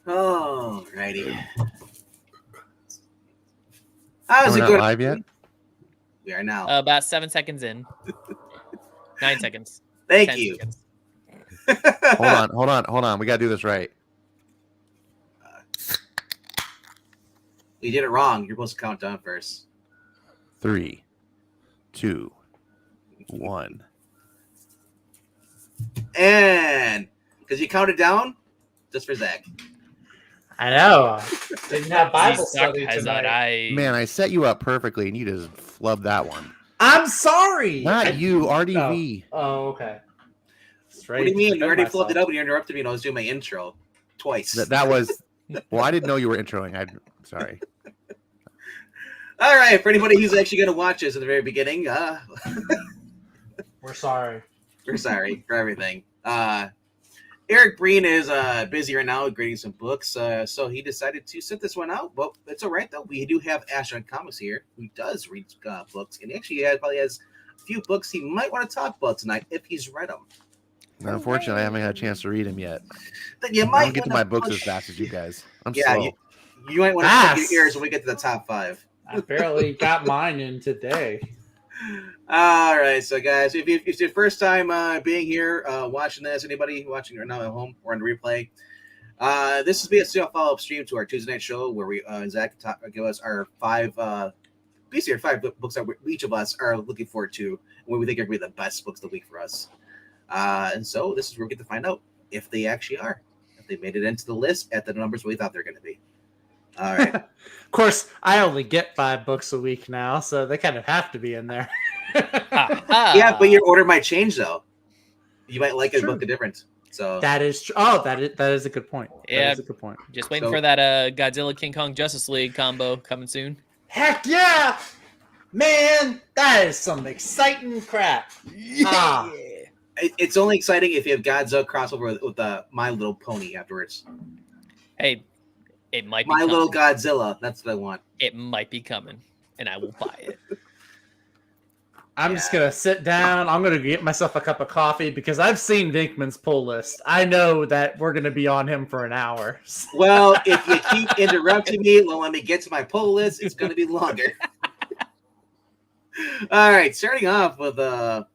Oh, righty. Are How's we it not going? live yet? We are now. About 7 seconds in. 9 seconds. Thank 10 you. seconds. Hold on. We gotta do this right. You did it wrong. You're supposed to count down first. 3, 2, 1. And because you counted down, just for Zach. I know. Didn't have Bible You suck, study Hazard. tonight. Man, I set you up perfectly, and you just flubbed that one. I'm sorry. Not you, RDV. Oh, okay. What do you mean? You already flipped it up when you interrupted me and I was doing my intro twice. That was... Well, I didn't know you were introing. I'm sorry. All right, for anybody who's actually going to watch this at the very beginning, we're sorry. We're sorry for everything. Eric Breen is busy right now grading some books, so he decided to set this one out. Well, it's all right, though. We do have Ashton Comics here, who does read books, and actually probably has a few books he might want to talk about tonight if he's read them. Unfortunately, I haven't had a chance to read them yet. Then you I might don't get to my books as fast as you guys. I'm slow. You might want to plug your ears when we get to the top 5. I barely got mine in today. All right, so guys, if it's your first time being here, watching this, anybody watching right now at home or on the replay, this is basically a follow-up stream to our Tuesday night show where we Zach give us our 5 books that each of us are looking forward to, and what we think are going to be the best books of the week for us. And so this is where we get to find out if they actually are, if they made it into the list at the numbers we thought they're going to be. All right. Of course, I only get 5 books a week now, so they kind of have to be in there. Yeah, but your order might change though. You might like a book different. So that is true. Oh, that is a good point. Yeah, that is a good point. Just waiting for that Godzilla King Kong Justice League combo coming soon. Heck yeah, man! That is some exciting crap. Yeah. It's only exciting if you have Godzilla crossover with My Little Pony afterwards. Hey, it might be My coming. Little Godzilla. That's what I want. It might be coming, and I will buy it. I'm just going to sit down. I'm going to get myself a cup of coffee because I've seen Vinkman's pull list. I know that we're going to be on him for an hour. Well, if you keep interrupting me, let me get to my pull list. It's going to be longer. All right, starting off with a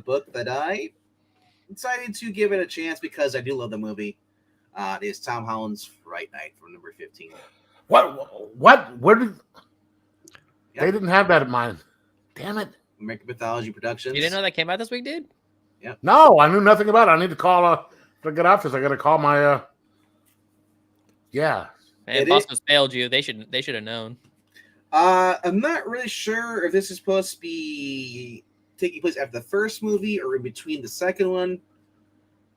book that I decided to give it a chance because I do love the movie. It is Tom Holland's Fright Night from number 15. What? Where did they didn't have that in mind? Damn it! American Mythology Productions. You didn't know that came out this week, dude? Yeah. No, I knew nothing about it. I need to call to get off this. I got to call my. Yeah. Man, Bosco's failed you. They should have known. I'm not really sure if this is supposed to be taking place after the first movie or in between the second one,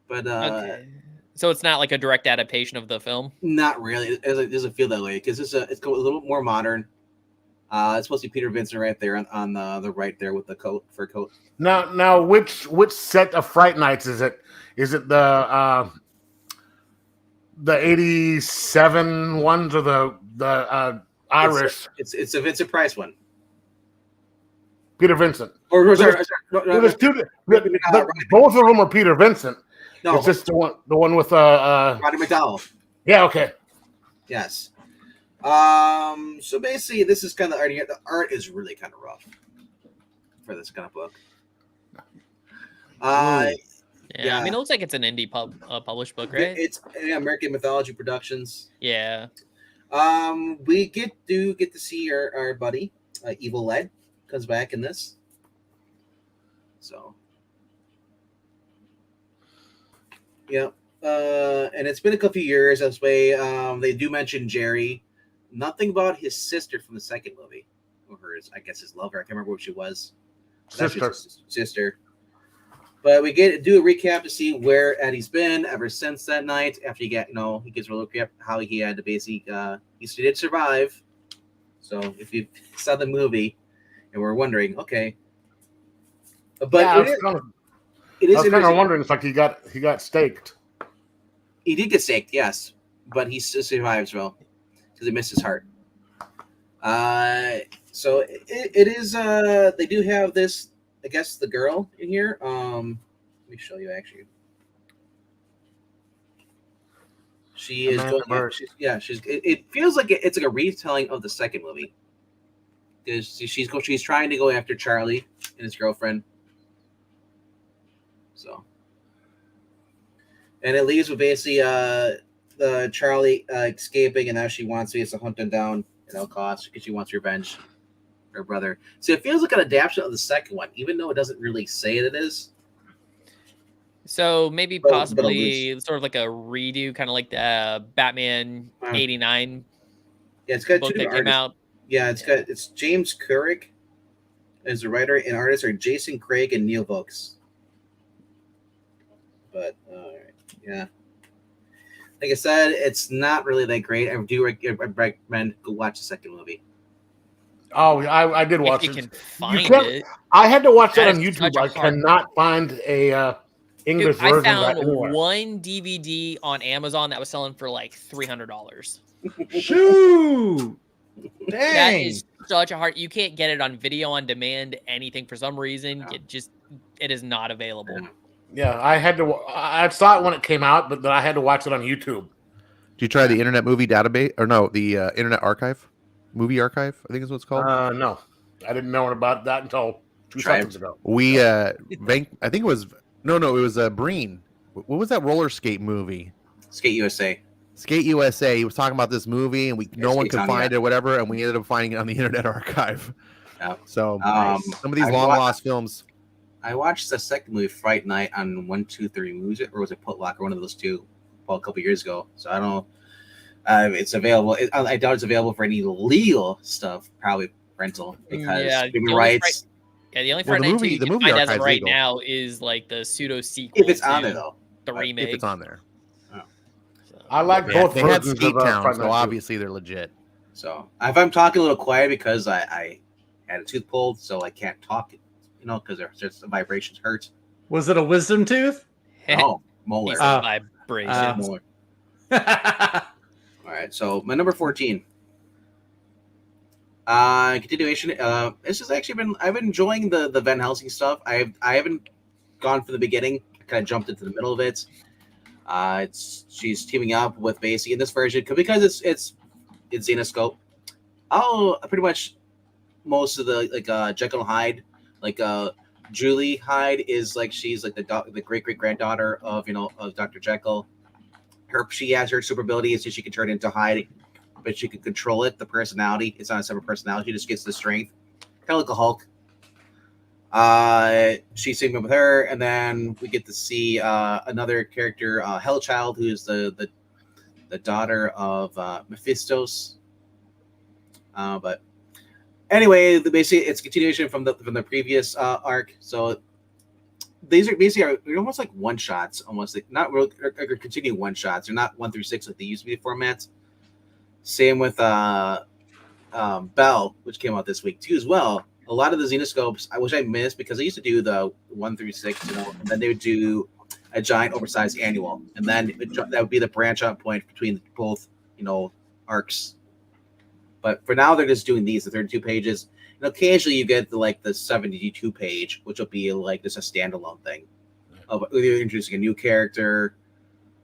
but Okay. So it's not like a direct adaptation of the film? Not really. It doesn't feel that way because it's a little more modern. It's supposed to be Peter Vincent right there on the right there with the fur coat. Now, which set of Fright Nights is it? Is it the 87 ones or the Irish? It's a Vincent Price one. Peter Vincent. Or sorry, There's two. Both of them are Peter Vincent. No, it's just the one with Roddy McDowell. Yeah. Okay. Yes. So basically, this is kind of the art. The art is really kind of rough for this kind of book. Yeah, I mean, it looks like it's an indie published book, right? It's American Mythology Productions. Yeah. We get to see our buddy Evil Led comes back in this. So. Yeah. And it's been a couple years this way. They do mention Jerry. Nothing about his sister from the second movie, or his lover. I can't remember what she was. Sister. But we do a recap to see where Eddie's been ever since that night. After he gives a little recap how he had to basically he did survive. So if you saw the movie and we're wondering, okay, but yeah, I was kind of wondering. It's like he got staked. He did get staked, yes, but he still survives well because he missed his heart. So it is. They do have this. I guess the girl in here. Let me show you. Actually, She is Amanda going. Bird. It feels like it's like a retelling of the second movie. Because she's trying to go after Charlie and his girlfriend. So, and it leaves with basically the Charlie escaping, and now she wants to hunt him down at all costs because she wants revenge for her brother. So it feels like an adaptation of the second one, even though it doesn't really say it is. So maybe But possibly sort of like a redo, kind of like the Batman '89 Yeah, it's got book two that different came artists. out. Yeah, it's James Couric as the writer, and artists are Jason Craig and Neil Vokes. But yeah, like I said, it's not really that great. I do recommend go watch the second movie. Oh, I did watch If you it. can find can't- it. I had to watch that That on is YouTube. such a I hard- cannot find a English Dude, I version of found that anywhere. one DVD on Amazon that was selling for like $300. Shoot! Dang! That is such a hard. You can't get it on video on demand. Anything for some reason, it is not available. Yeah, I had to. I saw it when it came out, but I had to watch it on YouTube. Did you try the Internet Movie Database or no, the Internet Archive, Movie Archive? I think is what it's called. No, I didn't know about that until 2 seconds ago. We I think it was it was Breen. What was that roller skate movie? Skate USA. Skate USA. He was talking about this movie, and no one could Skate's on, find it, or whatever, and we ended up finding it on the Internet Archive. Yeah. So some of these I long wa- lost films. I watched the second movie Fright Night on 123 Movies, or was it Putlock, or one of those two, a couple years ago. So I don't know. It's available. I doubt it's available for any legal stuff. Probably rental because human rights. The only Well, Friday Night the you can movie find as of archive's right legal. now is like the pseudo sequel. If it's on there though, the remake. If it's on there. I like Yeah, both they had versions Skate of Town, Fright so Night obviously they're legit. So if I'm talking a little quiet because I had a tooth pulled, so I can't talk, because there's the vibrations hurt. Was it a wisdom tooth? Oh, molar. Piece of vibration. Molar. All right, so my number 14. Continuation. This has actually been. I've been enjoying the Van Helsing stuff. I haven't gone from the beginning. I kind of jumped into the middle of it. She's teaming up with Basie in this version because it's Xenoscope. Pretty much most of the Jekyll and Hyde, Julie Hyde is she's the great granddaughter of Dr. Jekyll. She has her super ability so she can turn into Hyde, but she can control it. The personality, it's not a separate personality. She just gets the strength, kind of like a Hulk. She's teaming up with her, and then we get to see another character, Hellchild, who is the daughter of Mephistos. But anyway, basically it's a continuation from the previous arc. So these are basically almost like one shots, almost like not real continuing one shots. They're not 1 through 6 like they used to be formats. Same with Bell, which came out this week too as well. A lot of the Xenoscopes, which I missed because I used to do the 1 through 6, and then they would do a giant oversized annual, and then that would be the branch out point between both arcs. But for now, they're just doing the 32 pages. And occasionally, you get the 72 page, which will be just a standalone thing of either introducing a new character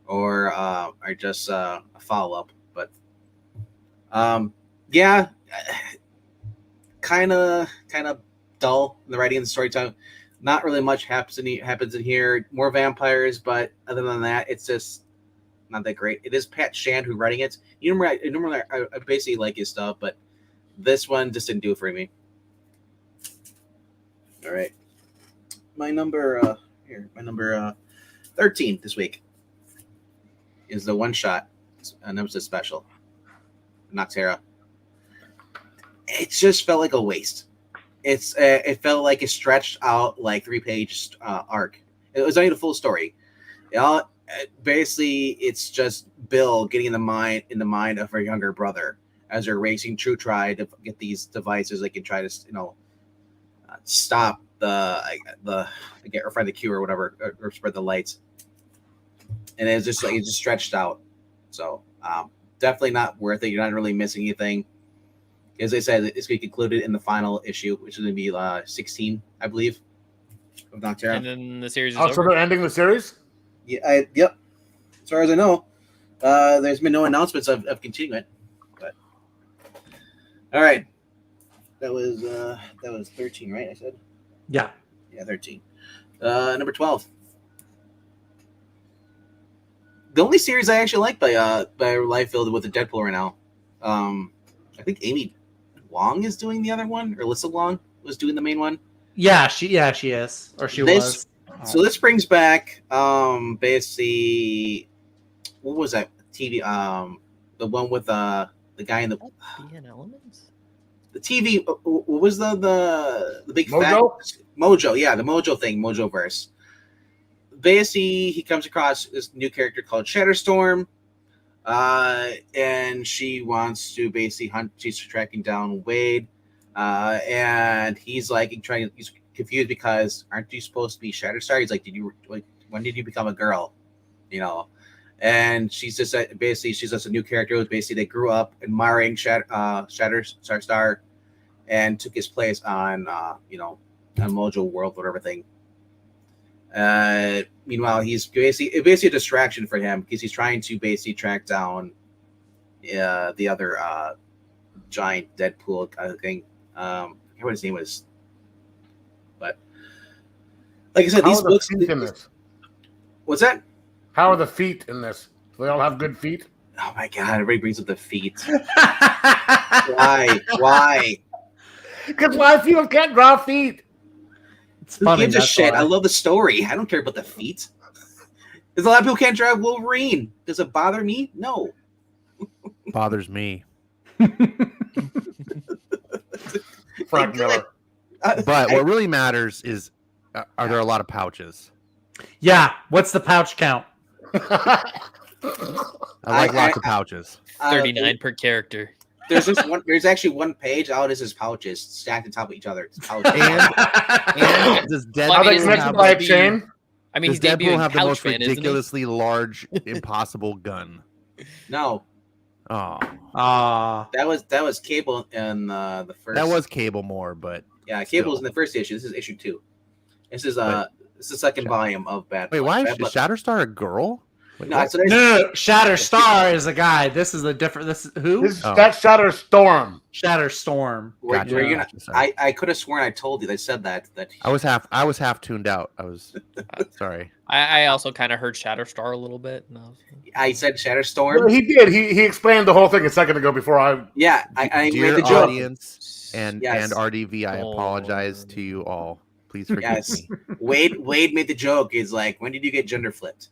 or just a follow up. But yeah, kind of dull in the writing and the storytelling. Not really much happens in here. More vampires, but other than that, it's just not that great. It is Pat Shand who's writing it. Normally I basically like his stuff, but this one just didn't do it for me. All right, my number 13 this week is the one shot nemesis special, Noctera. It just felt like a waste. It felt like it stretched out 3-page arc. It was not even a full story. Basically, it's just Bill getting in the mind of her younger brother as they're racing True Try to get these devices. They can try to stop or find the cure or whatever, or spread the lights. And it's just it's just stretched out. So definitely not worth it. You're not really missing anything. As I said, it's going to be concluded in the final issue, which is going to be 16, I believe, of Noctera. And then the series is Oh, so over. they're ending the series? Yeah, yep. As far as I know, There's been no announcements of continuing it, but all right. That was 13, right? I said. Yeah. Yeah, 13. Number 12. The only series I actually like by Liefeld with the Deadpool right now. I think Amy Wong is doing the other one, or Alyssa Wong was doing the main one. Yeah, she is, or she was. So this brings back basically, what was that TV? The one with the guy in the Being elements. the TV. What was the big Mojo? fat Mojo? Yeah, the Mojo thing, Mojo verse. Basically, he comes across this new character called Shatterstorm, and she wants to basically hunt. She's tracking down Wade, and he's like he's confused because aren't you supposed to be Shatterstar? He's like, when did you become a girl? You know, and she's just basically she's just a new character. Who basically they grew up admiring Shatterstar, and took his place on on Mojo World, whatever thing. Meanwhile, he's basically a distraction for him because he's trying to basically track down the other giant Deadpool kind of thing. I forget what his name was, but like I said, How these are the books. feet in this? What's that? How are the feet in this? Do they all have good feet? Oh my god! Everybody brings up the feet. Why? Why? Because a lot of people can't draw feet. It's Who funny. gives a That's shit? why. I love the story. I don't care about the feet. There's a lot of people can't draw Wolverine. Does it bother me? No. Bothers me. Frank Miller. But what really matters is, are there a lot of pouches? Yeah. What's the pouch count? I like lots of pouches. 39 per character. There's this one. There's actually one page. All it is pouches stacked on top of each other. It's pouches. And does Well, Are I mean, they it's connected not by a gonna be- chain? I mean, does he's Deadpool debuting have the Couch most Fan, isn't he? ridiculously large, impossible gun? No, Oh, that was Cable in the first. that was Cable more, but yeah. Cable was still. in the first issue. This is issue 2. This is But- this is the second volume of Bad. wait, Blood. why is Bad Blood. Shatterstar a girl? Wait, No, what? so there's, No, Shatterstar is a guy. This is a different. This is who? Oh. That's Shatterstorm. Shatterstorm. where, Gotcha, where you're gotcha, not, sorry. I could have sworn I told you. They said that I was half tuned out. I was sorry. I also kind of heard Shatterstar a little bit. And I said Well, Shatterstorm. he did. He explained the whole thing a second ago before I. Yeah, I Dear made the joke. audience and Yes. RDV, I apologize to you all. Please forgive Yes. me. Wade made the joke. He's like, when did you get gender flipped?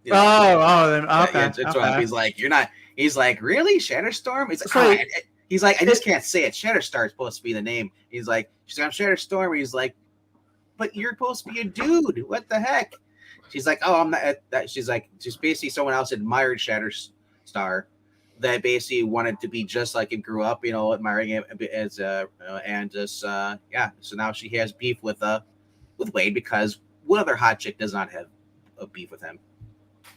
You know? Then, okay. Yeah, that's why okay. he's like, you're not. He's like, really, Shatterstorm? He's like, So- he's like, I just can't say it. Shatterstar is supposed to be the name. He's like, she's like, I'm Shatterstorm. He's like, but you're supposed to be a dude. What the heck? She's like, oh, I'm not. That. She's like, just basically someone else admired Shatterstar, that basically wanted to be just like him, grew up, admiring him as and just yeah. So now she has beef with Wade because what other hot chick does not have a beef with him?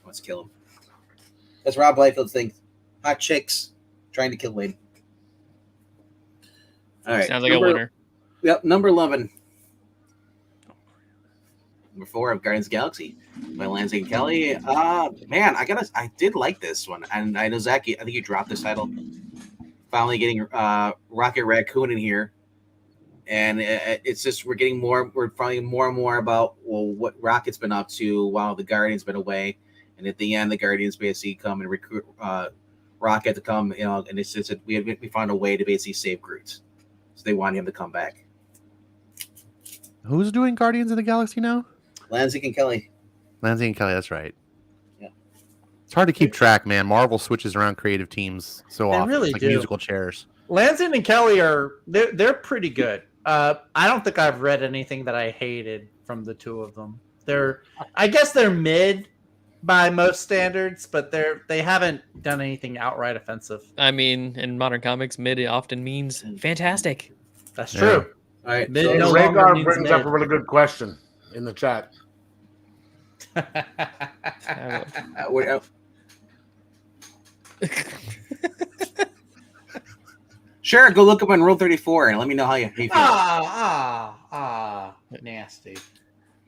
Wants to kill him. That's Rob Liefeld's thing. Hot chicks trying to kill Wade. All right. sounds like a winner. Yep, number 11. Number 4 of Guardians of the Galaxy by Lansing Kelly. Man, I did like this one. And I know, Zach, I think you dropped this title. Finally getting Rocket Raccoon in here. And it's just, we're finding more and more about, what Rocket's been up to while the Guardians been away. And at the end, the Guardians basically come and recruit Rocket to come, and it's just, we found a way to basically save Groot. So they want him to come back. Who's doing Guardians of the Galaxy now? Lansing and Kelly. Lansing and Kelly, that's right. Yeah. It's hard to keep track, man. Marvel switches around creative teams so They often. really It's like do. musical chairs. Lansing and Kelly they're pretty good. I don't think I've read anything that I hated from the two of them. I guess they're mid by most standards, but they haven't done anything outright offensive. I mean, in modern comics, mid often means fantastic. That's Yeah. true. All right. Mid- So, no longer Rhaegar means brings up mid. a really good question in the chat. sure, go look up on Rule 34 and let me know how you feel. nasty.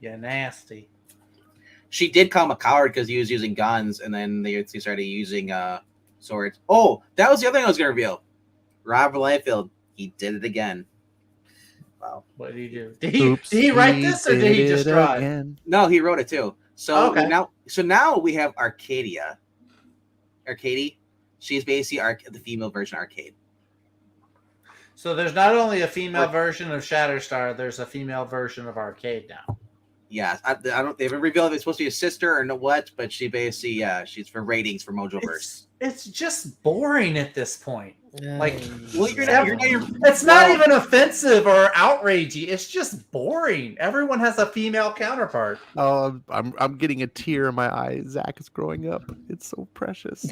Yeah, nasty. she did call him a coward because he was using guns, and then they started using swords. Oh, that was the other thing I was gonna reveal. Robert Liefeld, he did it again. Wow. What did he do? Did he write this or did he just draw it? No, he wrote it too. So Okay. now we have Arcadia. Arcady. She's basically the female version of Arcade. So there's not only a female version of Shatterstar, there's a female version of Arcade now. Yeah, I don't. They haven't revealed if it's supposed to be a sister or no what, but she basically, she's for ratings for Mojoverse. It's just boring at this point. Like, Well, it's not even offensive or outragey. It's just boring. Everyone has a female counterpart. Oh, I'm getting a tear in my eye. Zach is growing up. It's so precious.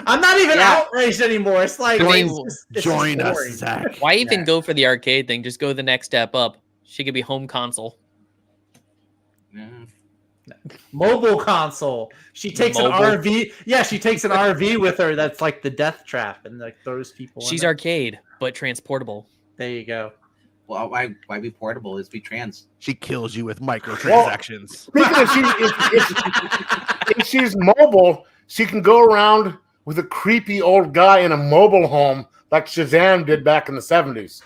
I'm not even outraged anymore. It's like join us, Zach. Why even go for the arcade thing? Just go the next step up. She could be home console. Mobile console. She takes an RV. Yeah, she takes an RV with her. That's like the death trap, and like throws people. She's arcade, but transportable. There you go. Well, why be portable? Is be trans. She kills you with microtransactions. If she's mobile, she can go around with a creepy old guy in a mobile home like Shazam did back in the 70s.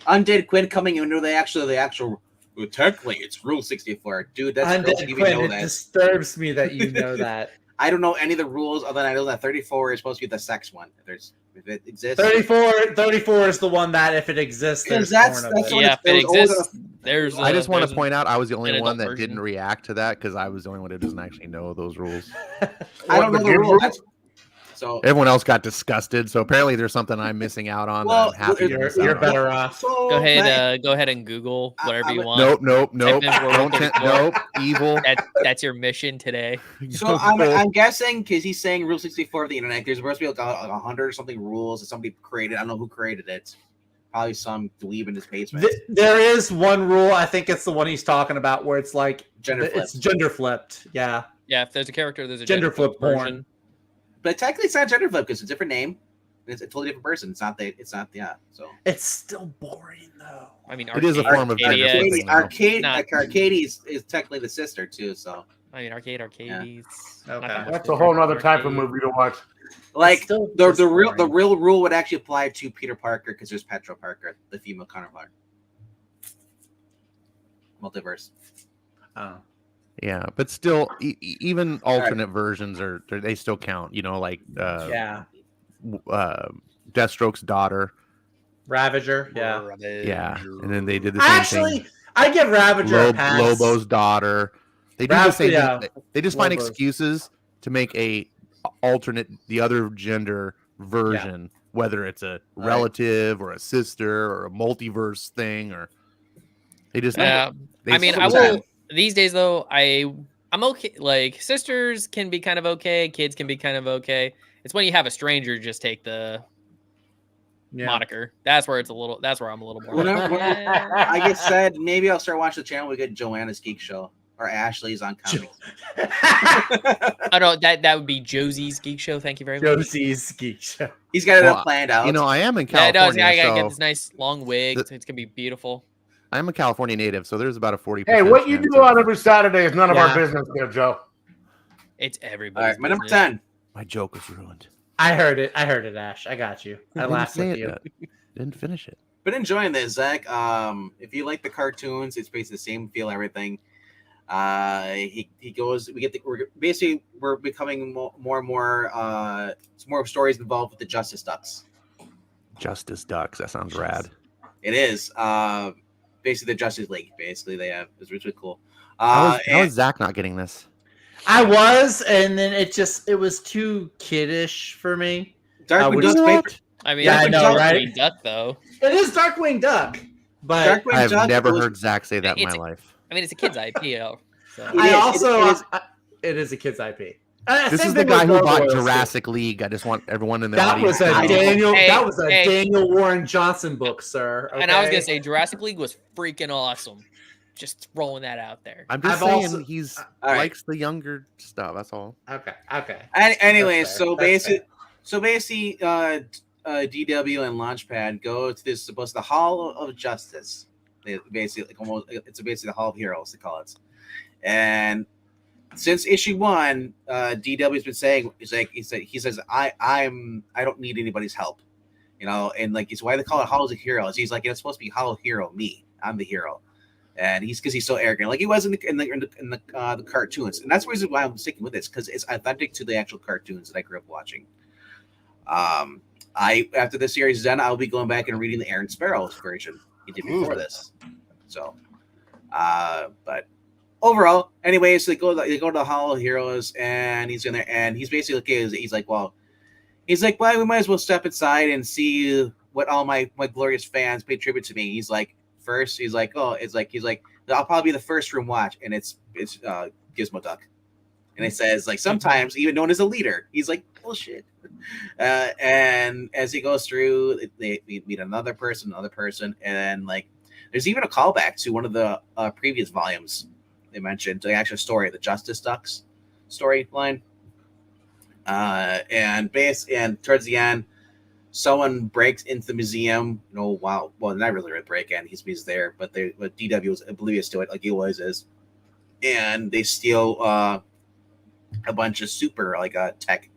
Undead Quinn coming into the actual. Well, technically, it's Rule 64, dude. That's Undead Quinn. It disturbs me that you know that. I don't know any of the rules other than I know that 34 is supposed to be the sex one. If it exists. 34 is the one that if it exists, there's that's if it exists. There's. I just want to point out I was the only one that didn't react to that because I was the only one who doesn't actually know those rules. I don't know the rules. So everyone else got disgusted. So apparently there's something I'm missing out on. Well, that I'm happy you're better off. So go ahead and Google whatever you want. Nope. Nope. Evil. That's your mission today. So I'm guessing because he's saying Rule 64 of the internet. There's supposed to be like 100 or something rules that somebody created. I don't know who created it. Probably some dweeb in his basement. There is one rule. I think it's the one he's talking about where it's like it's gender flipped. Yeah. Yeah. If there's a character, there's a gender flip version. But technically, it's not gender flip because it's a different name. It's a totally different person. It's not. So it's still boring though. I mean, it is a form of gender flipping. Arcade is technically the sister too. So I mean, arcades. Yeah. Okay. That's a whole other type of movie to watch. Like the real rule would actually apply to Peter Parker because there's Petra Parker, the female counterpart. Multiverse. Oh. Yeah, but still, even alternate versions they still count. You know, like Deathstroke's daughter, Ravager. Yeah, and then they did the same thing. I give Ravager a pass. Lobo's daughter. They do the same thing. They just find excuses to make a alternate, the other gender version, whether it's a relative or a sister or a multiverse thing, or they just. I mean, I will. These days, though, I'm okay. Like, sisters can be kind of okay. Kids can be kind of okay. It's when you have a stranger just take the moniker. That's where I'm a little more. I get said maybe I'll start watching the channel. We get Joanna's Geek Show or Ashley's on comics. I know that would be Josie's Geek Show. Thank you very much. Josie's Geek Show. He's got it planned out. You know, I am in California. I gotta get this nice long wig. It's gonna be beautiful. I'm a California native, so there's about a 40%. Hey, what you do on every Saturday is none of our business there, Joe. It's everybody. All right, my number 10. My joke was ruined. I heard it, Ash. I got you. I laughed with you. Didn't finish it. Been enjoying this, Zach. If you like the cartoons, it's basically the same feel, everything. He goes. We're becoming more and more. Some more stories involved with the Justice Ducks. Justice Ducks. That sounds rad. It is. Basically the Justice League. Basically, they have. It's really cool. How is Zach not getting this? I was, and then it was too kiddish for me. Darkwing Duck. I mean, I know, right? Duck, though. It is Darkwing Duck, but I've never heard Zach say that in my life. I mean, it's a kid's IP. So. It is a kid's IP. This is the guy who bought Jurassic League. I just want everyone in the audience. That was a Daniel Warren Johnson book, sir. Okay? And I was gonna say Jurassic League was freaking awesome. Just throwing that out there. I'm just saying he's likes the younger stuff. That's all. Okay. Anyway, so basically, DW and Launchpad go to the Hall of Justice. It's basically the Hall of Heroes. They call it. And since issue 1, DW's been saying he says I don't need anybody's help, and like it's why they call it Hollow Heroes. He's like, it's supposed to be Hollow Hero me. I'm the hero, and because he's so arrogant, like he was in the cartoons, and that's the reason why I'm sticking with this, because it's authentic to the actual cartoons that I grew up watching. After this series is done, I'll be going back and reading the Aaron Sparrows version he did before this. So, but overall, anyways, they go to the Hollow Heroes, and he's in there, and he's basically he's like, well, we might as well step inside and see what all my glorious fans pay tribute to me. He's like, first, he's like, I'll probably be the first room watch, and it's Gizmo Duck. And it says, like, sometimes even known as a leader. He's like, bullshit. And as he goes through, they meet another person, and then, like, there's even a callback to one of the previous volumes they mentioned, the actual story, the Justice Ducks storyline. And towards the end, someone breaks into the museum. Well, not really a break in. He's there, but DW was oblivious to it, like he always is. And they steal a bunch of super tech,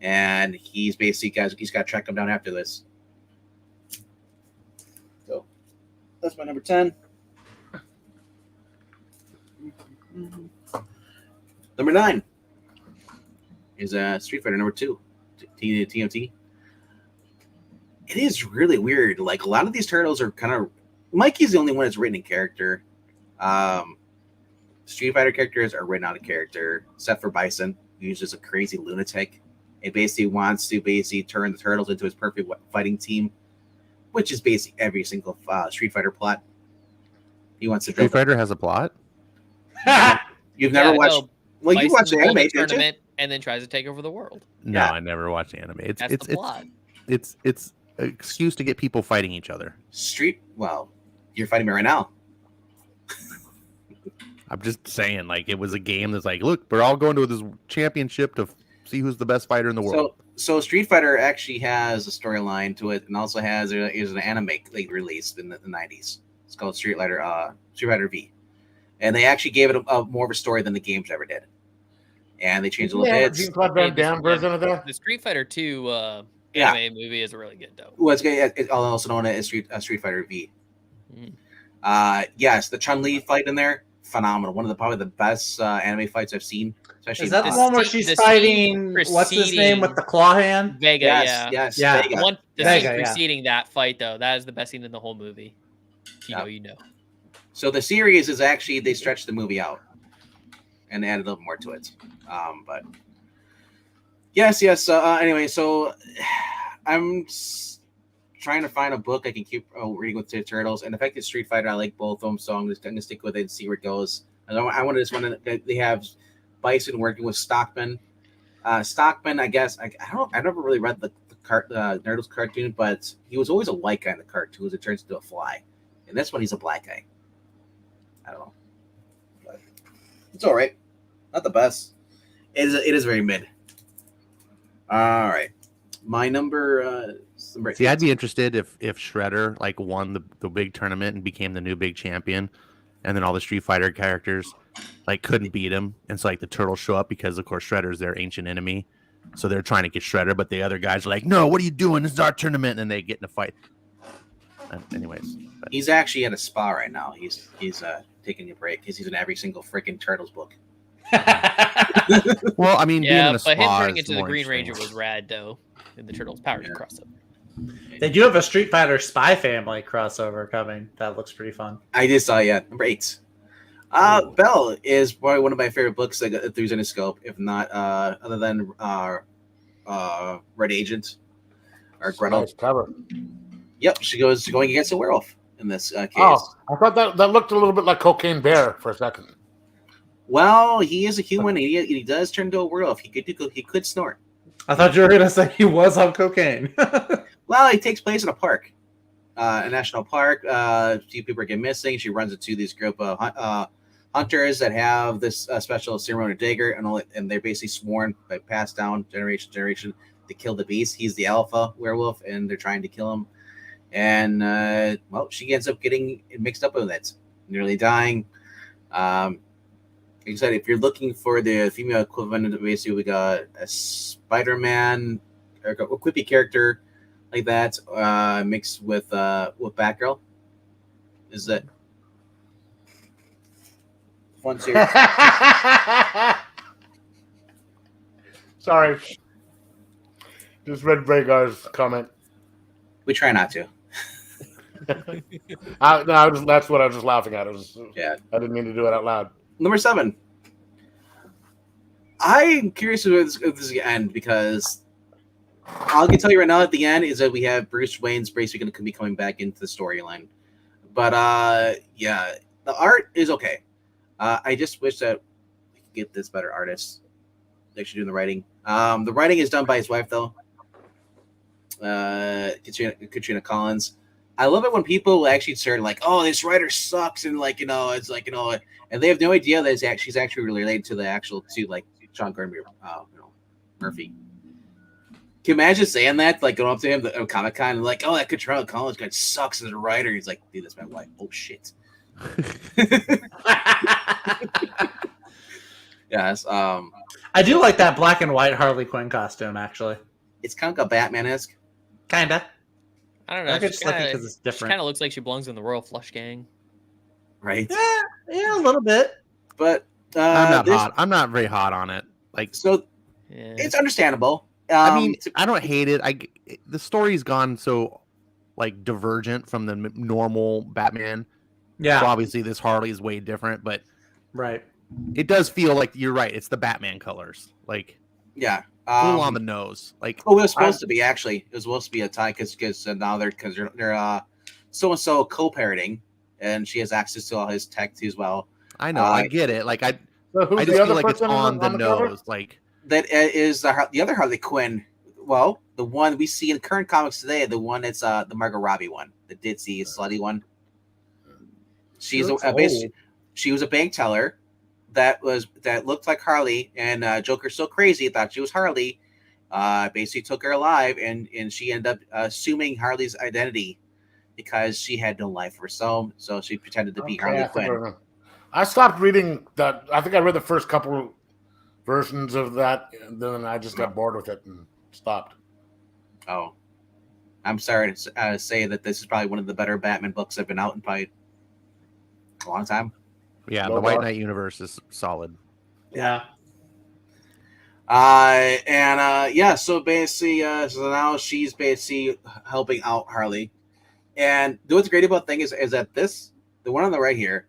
and he's basically he's got to track them down after this. So that's my number 10. Number 9 is Street Fighter number 2, TMT. It is really weird. Like, a lot of these turtles are kind of, Mikey's the only one that's written in character. Street Fighter characters are written out of character, except for Bison, who's just a crazy lunatic. It basically wants to turn the turtles into his perfect fighting team, which is basically every single Street Fighter plot. He wants to. Street Fighter has a plot. You've never watched? Well, you watched the anime tournament and then tries to take over the world. No, I never watched anime. It's the plot. It's an excuse to get people fighting each other. Well, you're fighting me right now. I'm just saying, like, it was a game that's like, look, we're all going to this championship to see who's the best fighter in the world. So Street Fighter actually has a storyline to it, and also has an anime they released in the 90s. It's called Street Fighter V, and they actually gave it a more of a story than the games ever did. And they changed a little bit. The Street Fighter 2 anime movie is really good, though. Well, it's also known as Street Fighter V. Yes, the Chun-Li fight in there, phenomenal. One of probably the best anime fights I've seen. Especially is that the one where she's fighting? What's his name with the claw hand? Vega. Yes. Yeah. Vega. The scene preceding that fight, though, that is the best scene in the whole movie. You know. So the series is actually, they stretched the movie out and added a little more to it. But yes. Anyway, so I'm trying to find a book I can keep reading with the Turtles. And the fact that Street Fighter, I like both of them, so I'm just going to stick with it and see where it goes. I want to they have Bison working with Stockman. Stockman, I guess, I never really read the Turtles cartoon, but he was always a white guy in the cartoons. It turns into a fly. And this one, he's a black guy. I don't know. But it's all right. Not the best. It is very mid. All right. My number. See, I'd be interested if Shredder won the big tournament and became the new big champion, and then all the Street Fighter characters couldn't beat him, and so the Turtles show up because of course Shredder's their ancient enemy, so they're trying to get Shredder, but the other guys are like, no, what are you doing? This is our tournament, and they get in a fight. Anyways, he's actually at a spa right now. He's taking a break because he's in every single freaking Turtles book. Well, I mean, being in a spa, but him turning into the Green Ranger was rad, though, in the Turtles Power Rangers crossover. They do have a Street Fighter Spy Family crossover coming. That looks pretty fun. I just saw, number 8. Belle is probably one of my favorite books through Zenescope, if not other than Red Agent or Gretel. Nice cover. Yep, she goes going against a werewolf in this case. Oh, I thought that looked a little bit like Cocaine Bear for a second. Well, he is a human. And he does turn into a werewolf. He could snort. I thought you were gonna say he was on cocaine. Well, it takes place in a park, a national park. A few people are getting missing. She runs into this group of hunters that have this special ceremonial dagger, and they're basically sworn by passed down generation to generation to kill the beast. He's the alpha werewolf, and they're trying to kill him. And she ends up getting mixed up with it, nearly dying. Like I said, if you're looking for the female equivalent, basically we got a Spider-Man, or a quippy character like that, mixed with Batgirl. Is that fun series? Sorry. Just read Rhaegar's comment. We try not to. That's what I was just laughing at. Yeah. I didn't mean to do it out loud. Number 7. I'm curious if this is going to end because I can tell you right now at the end is that we have Bruce Wayne's basically going to be coming back into the storyline. But yeah, the art is okay. I just wish that we could get this better artist actually doing the writing. The writing is done by his wife though, Katrina Collins. I love it when people actually start like, "Oh, this writer sucks," and like it's like and they have no idea that she's actually related to the actual like Sean Gordon Murphy. Can you imagine saying that? Like going up to him at Comic Con and like, "Oh, that Katrina Collins guy sucks as a writer." He's like, "Dude, that's my wife." Oh shit. Yes. I do like that black and white Harley Quinn costume. Actually, it's kind of Batman-esque. Kinda. I don't know. I just like it because it's She different. kind of looks like she belongs in the Royal Flush Gang. Right. Yeah, a little bit. But I'm not very hot on it. Like, so, Yeah. it's understandable. I mean, I don't hate it. The story's gone so like divergent from the normal Batman. Yeah. So obviously, this Harley is way different, but Right. it does feel like you're right. It's the Batman colors, like Yeah. a little on the nose. Like, oh, it was supposed to be actually. It was supposed to be a tie because now they're so and so co-parenting, and she has access to all his tech too as well. I know, I get it. Like, So who's I the just other feel like it's person on the cover? nose. Like, That is the other Harley Quinn. Well, the one we see in current comics today, the one that's the Margot Robbie one, the ditzy slutty one. She's she was a bank teller that looked like Harley, and Joker's so crazy thought she was Harley. Basically took her alive, and she ended up assuming Harley's identity because she had no life of her own. So she pretended to be Harley Quinn. I stopped reading that. I think I read the first couple versions of that, and then I just got bored with it and stopped. Oh, I'm sorry to say that this is probably one of the better Batman books that have been out in probably a long time. yeah, the White Knight universe is solid. Yeah. So basically, so now she's basically helping out Harley. And what's great about the thing is that the one on the right here,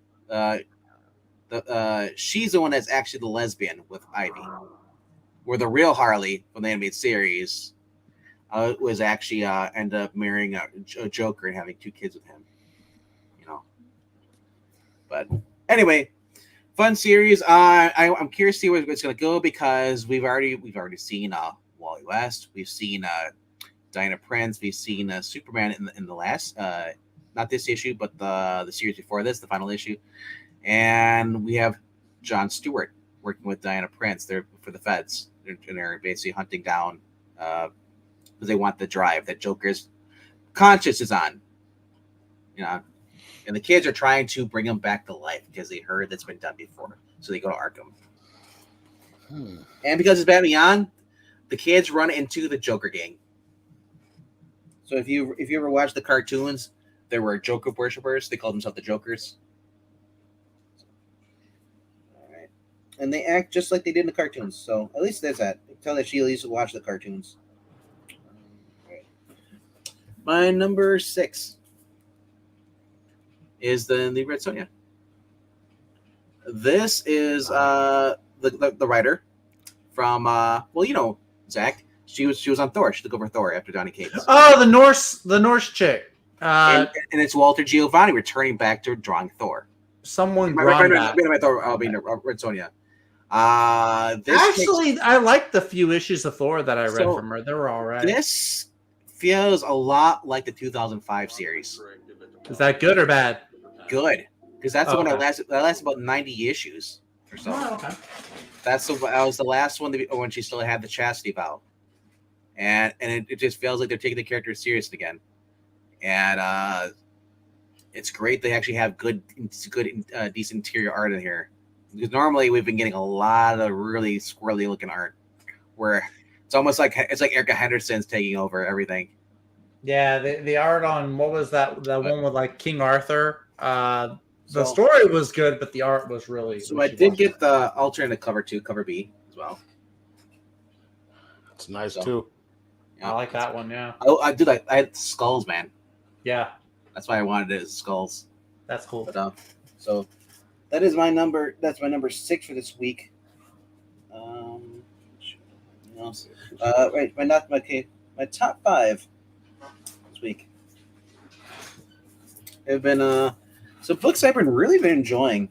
she's the one that's actually the lesbian with Ivy, where the real Harley from the animated series was actually ended up marrying a Joker and having 2 kids with him. But anyway, fun series. I'm curious to see where it's going to go because we've already seen Wally West, we've seen Diana Prince, we've seen Superman in the last not this issue, but the series before this, the final issue, and we have Jon Stewart working with Diana Prince. They're for the feds, and they're basically hunting down because they want the drive that Joker's conscience is on. And the kids are trying to bring him back to life because they heard that's been done before. So they go to Arkham. And because it's Batman Beyond, the kids run into the Joker gang. So if you ever watch the cartoons, there were Joker worshippers. They called themselves the Jokers. All right. And they act just like they did in the cartoons. So at least there's that. Tell that she at least watch the cartoons. Right. My number 6 is the Red Sonja. This is the writer from Zach. She was on Thor. She took over Thor after Donny Cates. Oh, the Norse chick. And it's Walter Giovanni returning back to drawing Thor. Someone Red Sonja. Actually, I liked the few issues of Thor that I read from her. They were all right. This feels a lot like the 2005 series. Is that good or bad? Good, because that's the one that lasted about 90 issues or so. Oh, okay. That was the last one when she still had the chastity vow, and it just feels like they're taking the character serious again, and it's great. They actually have good decent interior art in here, Because normally we've been getting a lot of really squirrely looking art, where it's almost like Erica Henderson's taking over everything. Yeah, the art on what was that one with like King Arthur? The So- story was good, but the art was really. So I did get the alternate cover too, cover B as well. It's nice So- too. I like that one. Yeah, I did. I had skulls, man. yeah, That's why I wanted it as skulls. that's cool. But so that is my number. That's my number 6 for this week. Right. My top 5 this week have been some books I've really been enjoying,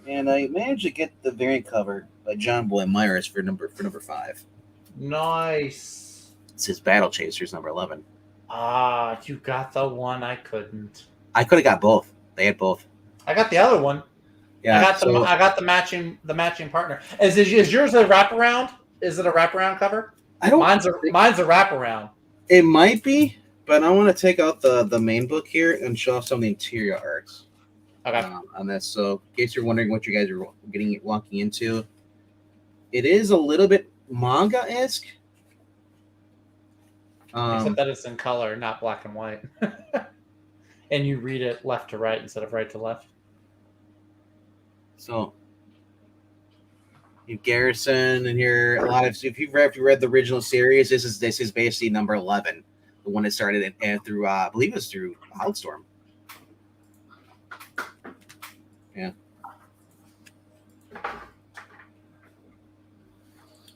and I managed to get the variant cover by John Boy Myers for number 5. Nice. It's his Battle Chasers number 11. Ah, you got the one I couldn't. I could have got both. They had both. I got the other one. Yeah, I got the matching partner. Is yours a wraparound? Is it a wraparound cover? I don't. Mine's a wraparound. It might be, but I want to take out the main book here and show off some of the interior arts Okay. on this. So, in case you're wondering what you guys are walking into, it is a little bit manga-esque. Except that it's in color, not black and white. And you read it left to right instead of right to left. So, you have Garrison in here. A lot of if you've read the original series, this is basically number 11, the one that started and through I believe it was through Wildstorm. Yeah.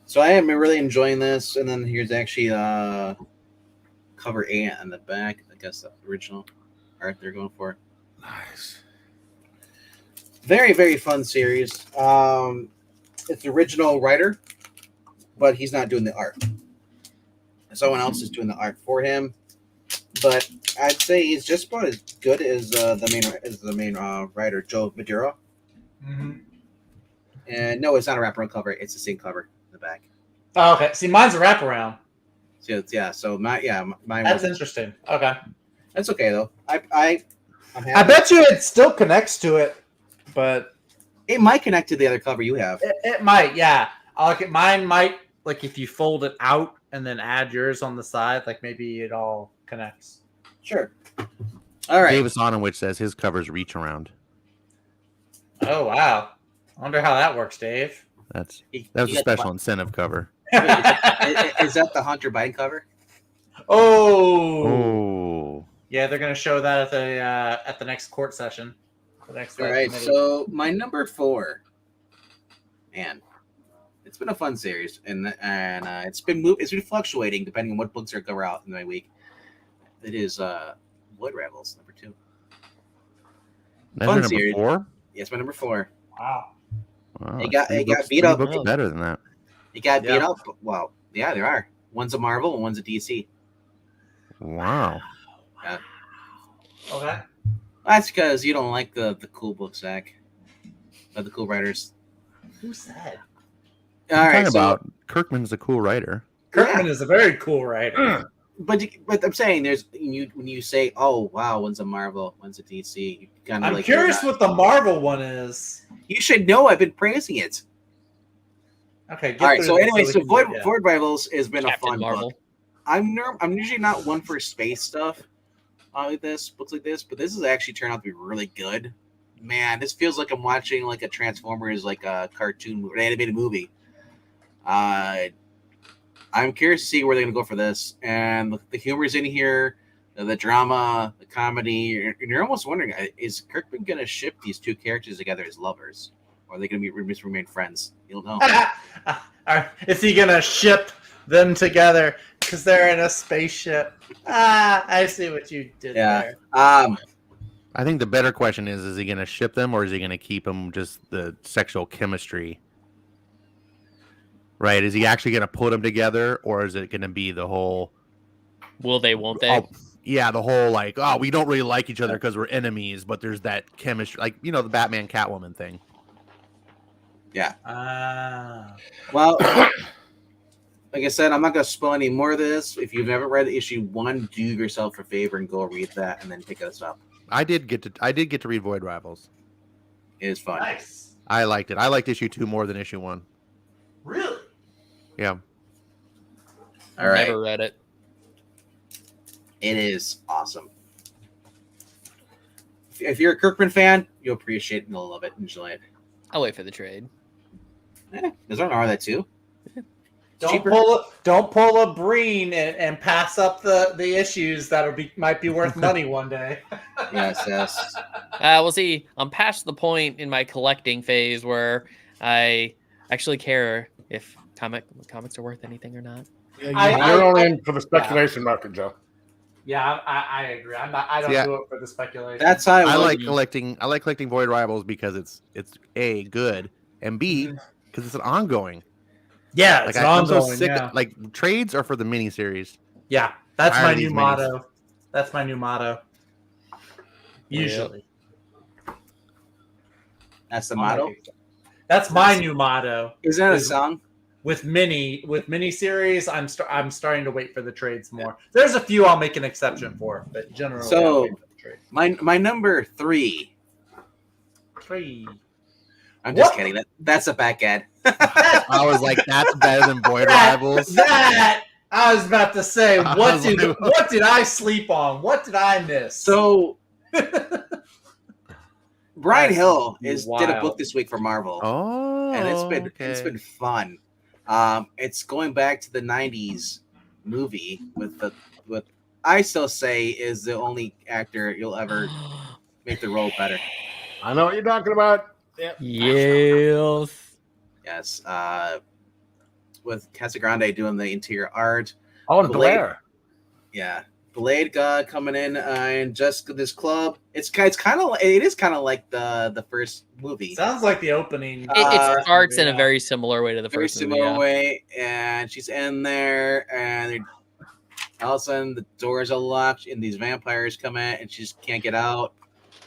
So I am really enjoying this, and then here's actually cover A on the back. I guess the original art they're going for. Nice. Very, very fun series. It's the original writer, but he's not doing the art. Someone else is doing the art for him. But I'd say he's just about as good as the main writer, Joe Maduro. Mm-hmm. And no, it's not a wraparound cover. It's the same cover in the back. Oh, okay. See, mine's a wraparound. So so mine. That's interesting. Okay. That's okay though. I'm happy. I bet you it still connects to it, but It might connect to the other cover you have. it might. Yeah. Mine might, like, if you fold it out and then add yours on the side, like maybe it all connects. Sure. All right. Davis Onowich says his covers reach around. Oh wow! I wonder how that works, Dave. That was a special incentive cover. Is that the Hunter Biden cover? Oh, yeah. They're gonna show that at the next court session. The next. All right. committee. So my number 4, man, it's been a fun series, and it's been fluctuating depending on what books are going out in my week. It is Wood Rebels number 2. That's Fun your series. number 4? Yes, my number 4. Wow. Wow, It got beat three up. books better than that. It got beat up. Well, yeah, there are. One's a Marvel and one's a DC. Wow. Okay. That's because you don't like the cool books, Zach. The cool writers. Who said? All right. Talking So, about Kirkman's a cool writer. Kirkman is a very cool writer. but I'm saying when you say, oh wow, one's a Marvel, one's a DC. You kind of I'm curious what the Marvel one is. You should know. I've been praising it. Okay. Get All right. through So this anyway, we so can Void, do it, yeah. Void Rivals has been Captain a fun Marvel. book. I'm usually not one for space stuff like this, books like this, but this has actually turned out to be really good. Man, this feels like I'm watching like a Transformers, like a cartoon movie, an animated movie. I'm curious to see where they're going to go for this, and the humor's in here, the drama, the comedy. You're almost wondering, is Kirkman going to ship these two characters together as lovers, or are they going to remain friends? You don't know. Is he gonna ship them together because they're in a spaceship? I see what you did there. I think the better question is he going to ship them or is he going to keep them just the sexual chemistry? Right? Is he actually going to put them together or is it going to be the whole... Will they, won't they? Oh, yeah, the whole like, oh, we don't really like each other because we're enemies, but there's that chemistry. Like, the Batman Catwoman thing. Yeah. Well, like I said, I'm not going to spoil any more of this. If you've never read issue 1, do yourself a favor and go read that and then pick us up. I did get to read Void Rivals. It is fun. nice. I liked it. I liked issue 2 more than issue 1. Really? Yeah. All right. Never read it. It is awesome. If you're a Kirkman fan, you'll appreciate it and you'll love it, enjoy it. I'll wait for the trade. There's an R that too. Don't pull a Breen and pass up the issues that might be worth money one day. Yes. We'll see. I'm past the point in my collecting phase where I actually care if comics are worth anything or not. Yeah, you're only in for the speculation market, Joe. Yeah, I agree. I don't do it for the speculation. That's how I like collecting. I like collecting Void Rivals because it's A, good, and B, because it's an ongoing. Yeah, it's I'm so ongoing. sick. Yeah. Like trades are for the miniseries. Yeah, that's my new minis. motto. That's my new motto. Usually, that's the motto. That's my new motto. Is that a song? With mini series, I'm starting to wait for the trades more. There's a few I'll make an exception for, but generally, I'll wait for the trades. My number 3. 3. I'm just kidding. That's a back ad. I was like, that's better than Void Rivals. That I was about to say. What did I sleep on? What did I miss? So, Brian Hill did a book this week for Marvel. Oh, and it's been fun. It's going back to the '90s movie with I still say is the only actor you'll ever make the role better. I know what you're talking about. Yes. Yes. With Casagrande doing the interior art. Oh, and Blair. Yeah. Blade God coming in and just this club. It is kind of like the first movie. Sounds like the opening. It starts in a very similar way to the first movie. Very similar way, and she's in there, and all of a sudden the doors are locked, and these vampires come in, and she just can't get out.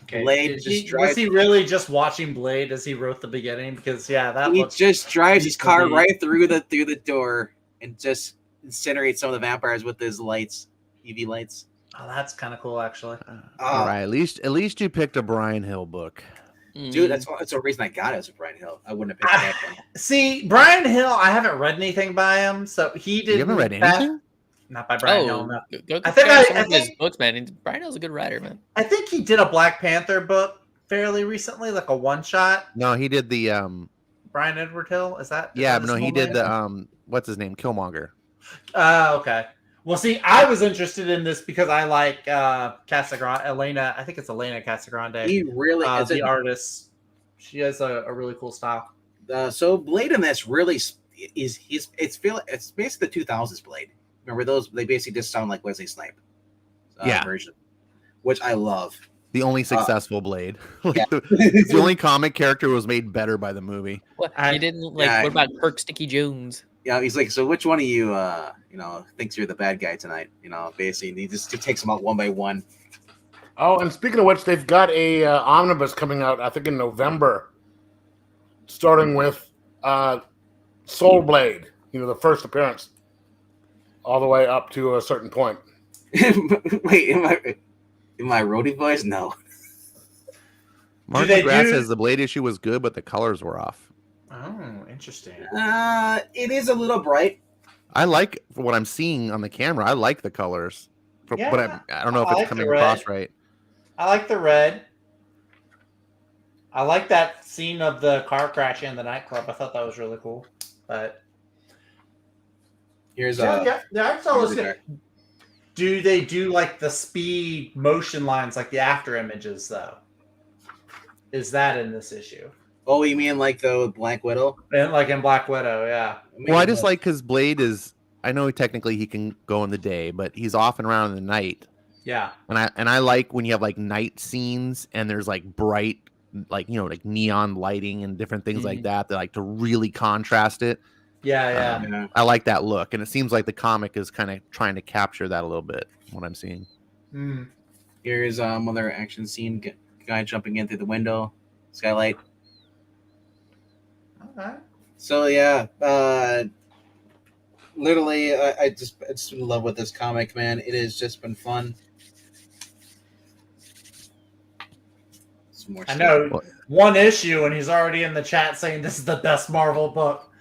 Okay. Blade was he really just watching Blade as he wrote the beginning? Because he just drives his car right through the door and just incinerates some of the vampires with his lights. UV lights. Oh, that's kind of cool, actually. All right, at least you picked a Brian Hill book, dude. That's the reason I got it was Brian Hill. I wouldn't have picked that one. See, Brian Hill. I haven't read anything by him, so he didn't. You haven't read anything? Not by Brian Hill. No. I think his books, man. Brian Hill's a good writer, man. I think he did a Black Panther book fairly recently, like a one shot. No, he did the Brian Edward Hill. Is that? Yeah, but no, he did the what's his name? Killmonger. Okay. Well, see, I was interested in this because I like Casagrande, Elena. I think it's Elena Casagrande. He really is the artist. She has a really cool style. So Blade in this really it's basically the 2000s Blade. Remember those? They basically just sound like Wesley Snipes. Version, which I love. The only successful Blade. The only comic character was made better by the movie. What you didn't like? What about Kirk Sticky Jones? Yeah, he's like, so which one of you, thinks you're the bad guy tonight? Basically, he just takes them out one by one. Oh, and speaking of which, they've got a omnibus coming out, I think in November, starting with Soul Blade. The first appearance, all the way up to a certain point. Wait, in my roadie voice? No. Mark McGrath says the Blade issue was good, but the colors were off. Oh, interesting. It is a little bright. I like what I'm seeing on the camera. I like the colors, but I don't know if it's coming across right. I like the red. I like that scene of the car crash in the nightclub. I thought that was really cool. But here's do they do like the speed motion lines like the after images though? Is that in this issue? Oh, you mean like the Black Widow? And like in Black Widow, yeah. Well, I just like because Blade is. I know technically he can go in the day, but he's off and around in the night. Yeah. And I like when you have like night scenes and there's like bright, like neon lighting and different things like that like to really contrast it. Yeah. I like that look, and it seems like the comic is kind of trying to capture that a little bit. What I'm seeing. Here's another action scene: guy jumping in through the window, skylight. Okay. So yeah, literally, I just in love with this comic, man. It has just been fun. some more I stuff. know one issue, and he's already in the chat saying this is the best Marvel book.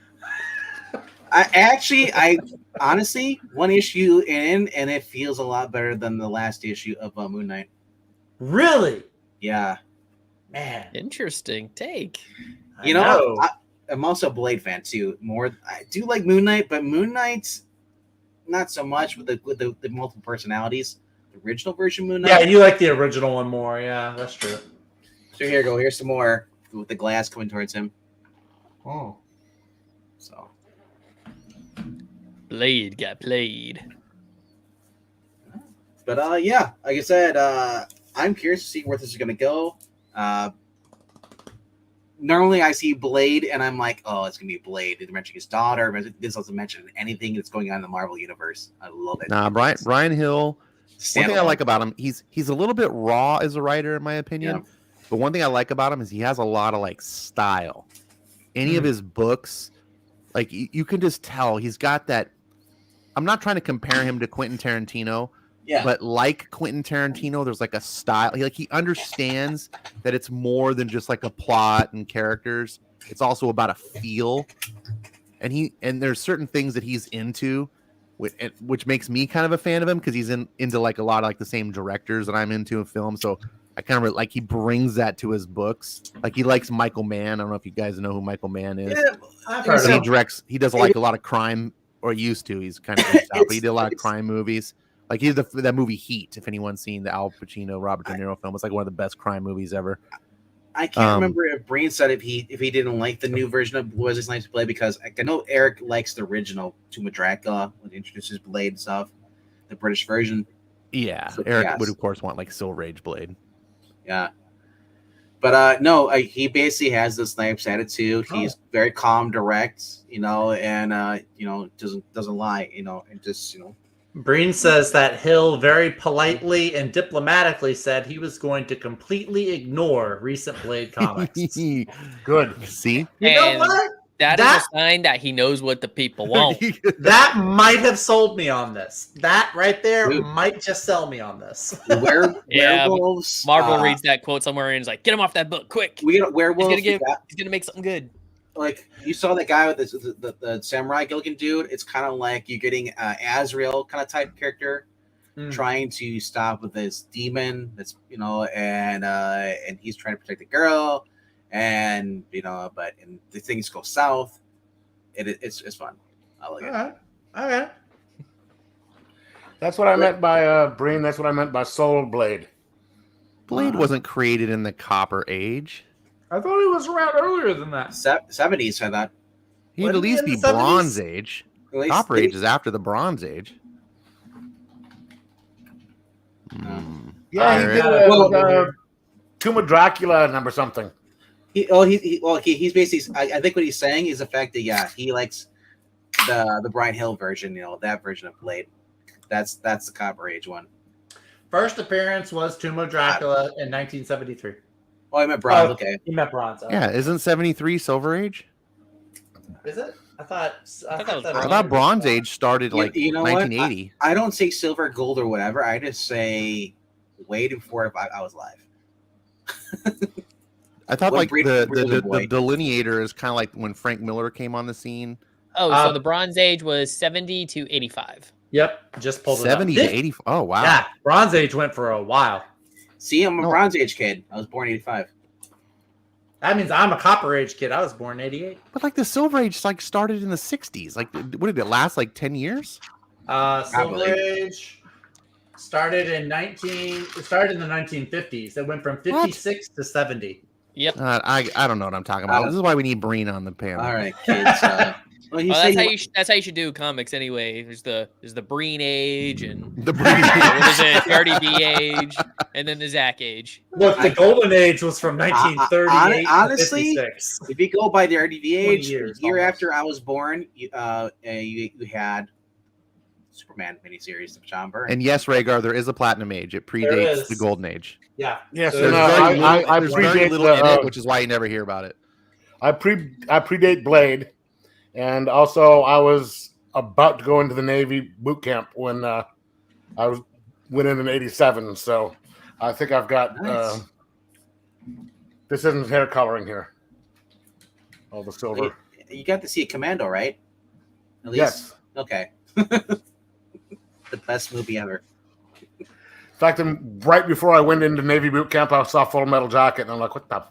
I honestly, one issue in, and it feels a lot better than the last issue of Moon Knight. Really? Yeah. Man. Interesting take. You know, I'm also a Blade fan too. I do like Moon Knight, but Moon Knight's not so much with the multiple personalities. The original version of Moon Knight. Yeah, you like the original one more. Yeah, that's true. So here's some more with the glass coming towards him. Oh. So Blade got played. But yeah, like I said, I'm curious to see where this is gonna go. Normally I see Blade and I'm like, oh, it's gonna be Blade. They mention his daughter, but this doesn't mention anything that's going on in the Marvel universe. I love it. Nah, Brian Hill. One thing I like about him, he's a little bit raw as a writer, in my opinion. Yeah. But one thing I like about him is he has a lot of like style. Any of his books, like you can just tell he's got that. I'm not trying to compare him to Quentin Tarantino. Yeah. But like Quentin Tarantino, there's like a style. He understands that it's more than just like a plot and characters. It's also about a feel. And there's certain things that he's into, which makes me kind of a fan of him because he's into like a lot of like the same directors that I'm into in film. So I kind of like he brings that to his books. Like he likes Michael Mann. I don't know if you guys know who Michael Mann is. Yeah, I've heard He of him. directs. He does like a lot of crime, or used to. He's kind of out, but he did a lot of crime movies. Like he did that movie Heat. If anyone's seen the Al Pacino, Robert De Niro film, it's like one of the best crime movies ever. I can't remember if Breen said if he didn't like the new version of Wesley Snipes' Blade, because I know Eric likes the original Tomb of Dracula when he introduces Blade and stuff, the British version. Yeah, So, Eric yes. would of course want like Silver Age Blade. Yeah, but no, he basically has the Snipes attitude. He's very calm, direct, and doesn't lie, and just Breen says that Hill very politely and diplomatically said he was going to completely ignore recent Blade comics. Good. See, You know what? That is a sign that he knows what the people want. That might have sold me on this. That right there Dude. might just sell me on this. Werewolves. Marvel reads that quote somewhere and is like, "Get him off that book, quick! We got werewolves. He's gonna make something good." Like you saw that guy with the samurai Gilligan dude. It's kind of like you're getting Azrael kind of type character trying to stop with this demon that's and he's trying to protect the girl, and but the things go south. It's fun. I like it. All right. That's what I meant by Breen. That's what I meant by Soul Blade. Blade wasn't created in the Copper Age. I thought it was around earlier than that. 70s, I thought. He'd at least be Bronze Age. Copper Age is after the Bronze Age. Yeah, he did Tomb of Dracula number something. He's basically. I think what he's saying is the fact that he likes the Brian Hill version. That version of Blade. That's the Copper Age one. First appearance was Tomb of Dracula in 1973. Oh, I meant Bronze. Okay, he meant Bronze. Yeah, isn't 73 Silver Age? Is it? I thought Bronze Age started like 1980. I don't say silver, gold, or whatever. I just say waiting for it if I was live. I thought like the delineator is kind of like when Frank Miller came on the scene. Oh, so the Bronze Age was 70 to 85. Yep, just pulled it up. 70 to 80. Oh, wow. Yeah, Bronze Age went for a while. See, I'm a Bronze Age kid. I was born 85. That means I'm a Copper Age kid. I was born 88. But like the Silver Age like started in the 60s. Like what did it last like 10 years? Silver Age started in the 1950s. It went from 56 to 70. Yep. I don't know what I'm talking about. This is why we need Breen on the panel. All right, kids. That's how you should do comics anyway. There's the Breen age and the Breen what is it? The RDB age, and then the Zach age. Look, the golden age was from 1938 honestly, to 56. If you go by the RDB age, years, the year almost. after I was born, you had Superman miniseries of John Byrne. And yes, Rhaegar, there is a Platinum Age. It predates the Golden Age. Yeah. Yes, There's very little in it, which is why you never hear about it. I predate Blade, and also I was about to go into the Navy boot camp when I went in '87. So I think I've got This isn't hair coloring here. All the silver. You got to see a Commando, right? At least? Yes. Okay. The best movie ever. In fact, right before I went into Navy boot camp, I saw Full Metal Jacket, and I'm like, what the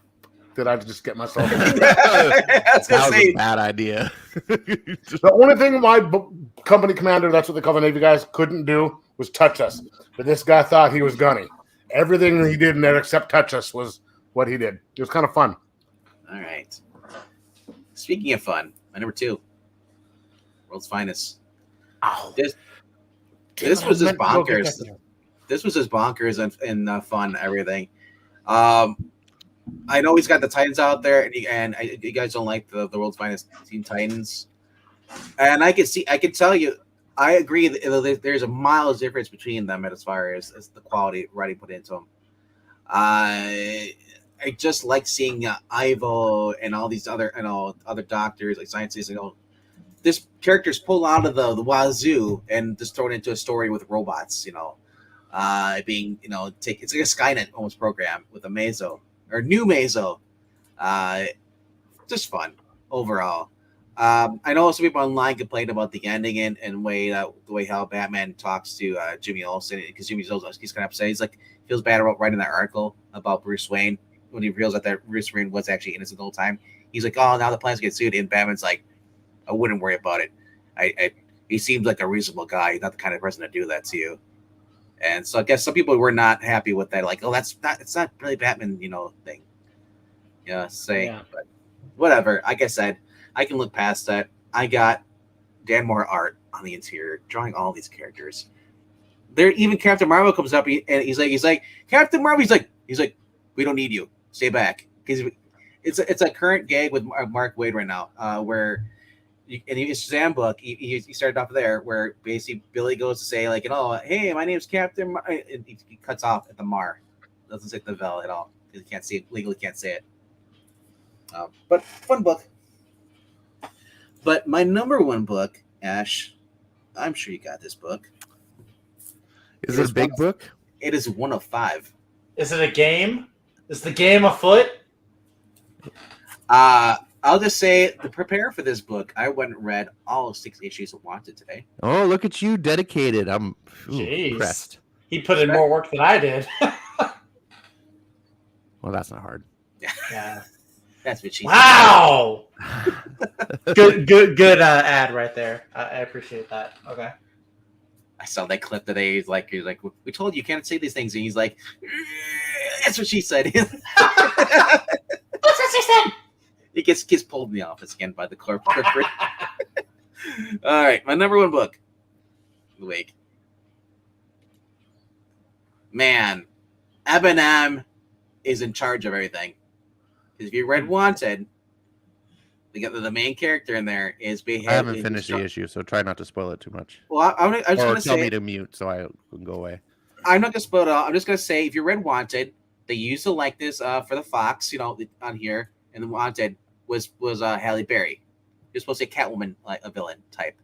did I just get myself into? That was a bad idea. The only thing my company commander, that's what they call the Navy guys, couldn't do was touch us. But this guy thought he was gunny. Everything he did in there except touch us was what he did. It was kind of fun. All right. Speaking of fun, my number 2, World's Finest. Ow. This was just bonkers. This was just bonkers and fun, everything. I know he's got the Titans out there, and you guys don't like the World's Finest Teen Titans. And I can tell you, I agree that there's a miles difference between them as far as the quality writing put into them. I just like seeing Ivo and all these other doctors like scientists. This character's pulled out of the wazoo and just thrown into a story with robots. It's like a Skynet almost program with a Mazo or new Mazo. Just fun overall. I know some people online complained about the ending and the way how Batman talks to Jimmy Olsen, because Jimmy Olsen, he's kind of upset. He's like feels bad about writing that article about Bruce Wayne when he realized that Bruce Wayne was actually innocent the whole time. He's like, oh, now the plans get sued, and Batman's like, I wouldn't worry about it. He seems like a reasonable guy. He's not the kind of person to do that to you. And so I guess some people were not happy with that. Like, oh, it's not really Batman, thing. But whatever. Like I said, I can look past that. I got Dan Moore art on the interior, drawing all these characters. There, even Captain Marvel comes up and he's like, Captain Marvel. He's like, we don't need you. Stay back. Because it's a current gag with Mark Waid right now, where. In his Shazam book, he started off there where basically Billy goes to say like, hey, my name's Captain Mar, and he cuts off at the Mar, doesn't say the Vel at all because he can't see it, legally can't say it. But fun book. But my number 1 book, Ash, I'm sure you got this book. Is it a big book? It is 1 of 5. Is it a game? Is the game afoot? I'll just say to prepare for this book, I went and read all 6 issues of Wanted today. Oh, look at you, dedicated. I'm impressed. He put in more work than I did. Well, that's not hard. Yeah. That's what she said. Wow. good ad right there. I appreciate that. Okay. I saw that clip today. He's like, we told you can't say these things, and he's like, that's what she said. That's what she said. He gets pulled in the office again by the corporate. All right, my number 1 book of the week. Man, Eminem is in charge of everything. Because if you read Wanted, the main character in there is behaving. I haven't finished the issue, so try not to spoil it too much. Well, I'm just going to say. Tell me to mute so I can go away. I'm not going to spoil it all. I'm just going to say, if you read Wanted, they used the likeness for the Fox, on here, and the Wanted was Halle Berry. You're supposed to say Catwoman, like a villain type.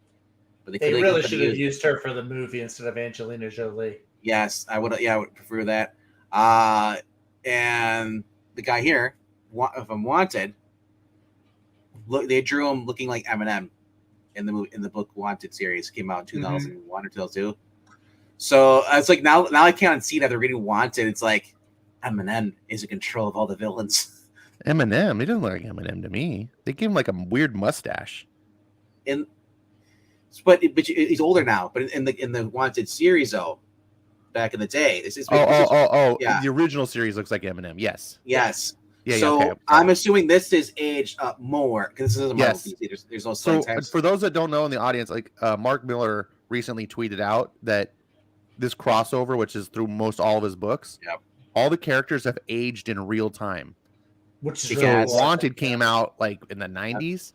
But they really should have used her for the movie instead of Angelina Jolie. Yes, I would. Yeah, I would prefer that. And the guy here, from Wanted, they drew him looking like Eminem in the book Wanted series. Came out in 2001 or 2002. So it's like now I can't see that they're reading Wanted. It's like Eminem is in control of all the villains. Eminem? He doesn't look like Eminem to me. They gave him like a weird mustache. But he's older now. But in the Wanted series, though, back in the day, yeah. The original series looks like Eminem. Yes. Yes. Yeah. So okay. I'm assuming this is aged up more because this is a Marvel DC. There's no so for those that don't know in the audience, like Mark Miller recently tweeted out that this crossover, which is through most all of his books, all the characters have aged in real time. Which is because Wanted came out like in the 90s.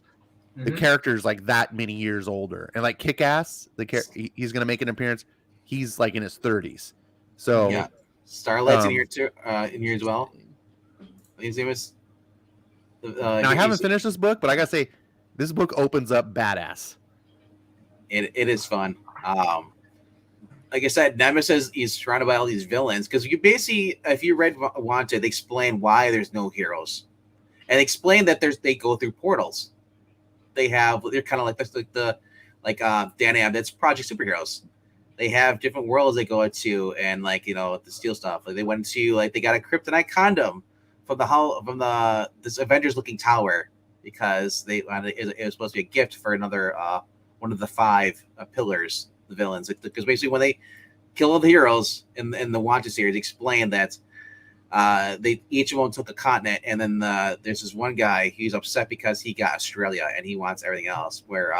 The character's like that many years older, and like Kick-Ass, he's gonna make an appearance. He's like in his 30s. So Starlight's in here too, in here as well. His name is. Now I haven't finished this book, but I gotta say, this book opens up badass. It is fun. like I said, Nemesis is surrounded by all these villains because you basically, if you read Wanted, they explain why there's no heroes, and explain that they go through portals. They're kind of like Dan that's Project Superheroes. They have different worlds they go into, and the steel stuff. Like they went to they got a kryptonite condom from this Avengers looking tower because it was supposed to be a gift for another one of the 5 pillars, the villains. Because basically when they kill all the heroes in the Wanted series, explain that they each of them took a continent, and then there's this one guy, he's upset because he got Australia and he wants everything else. Where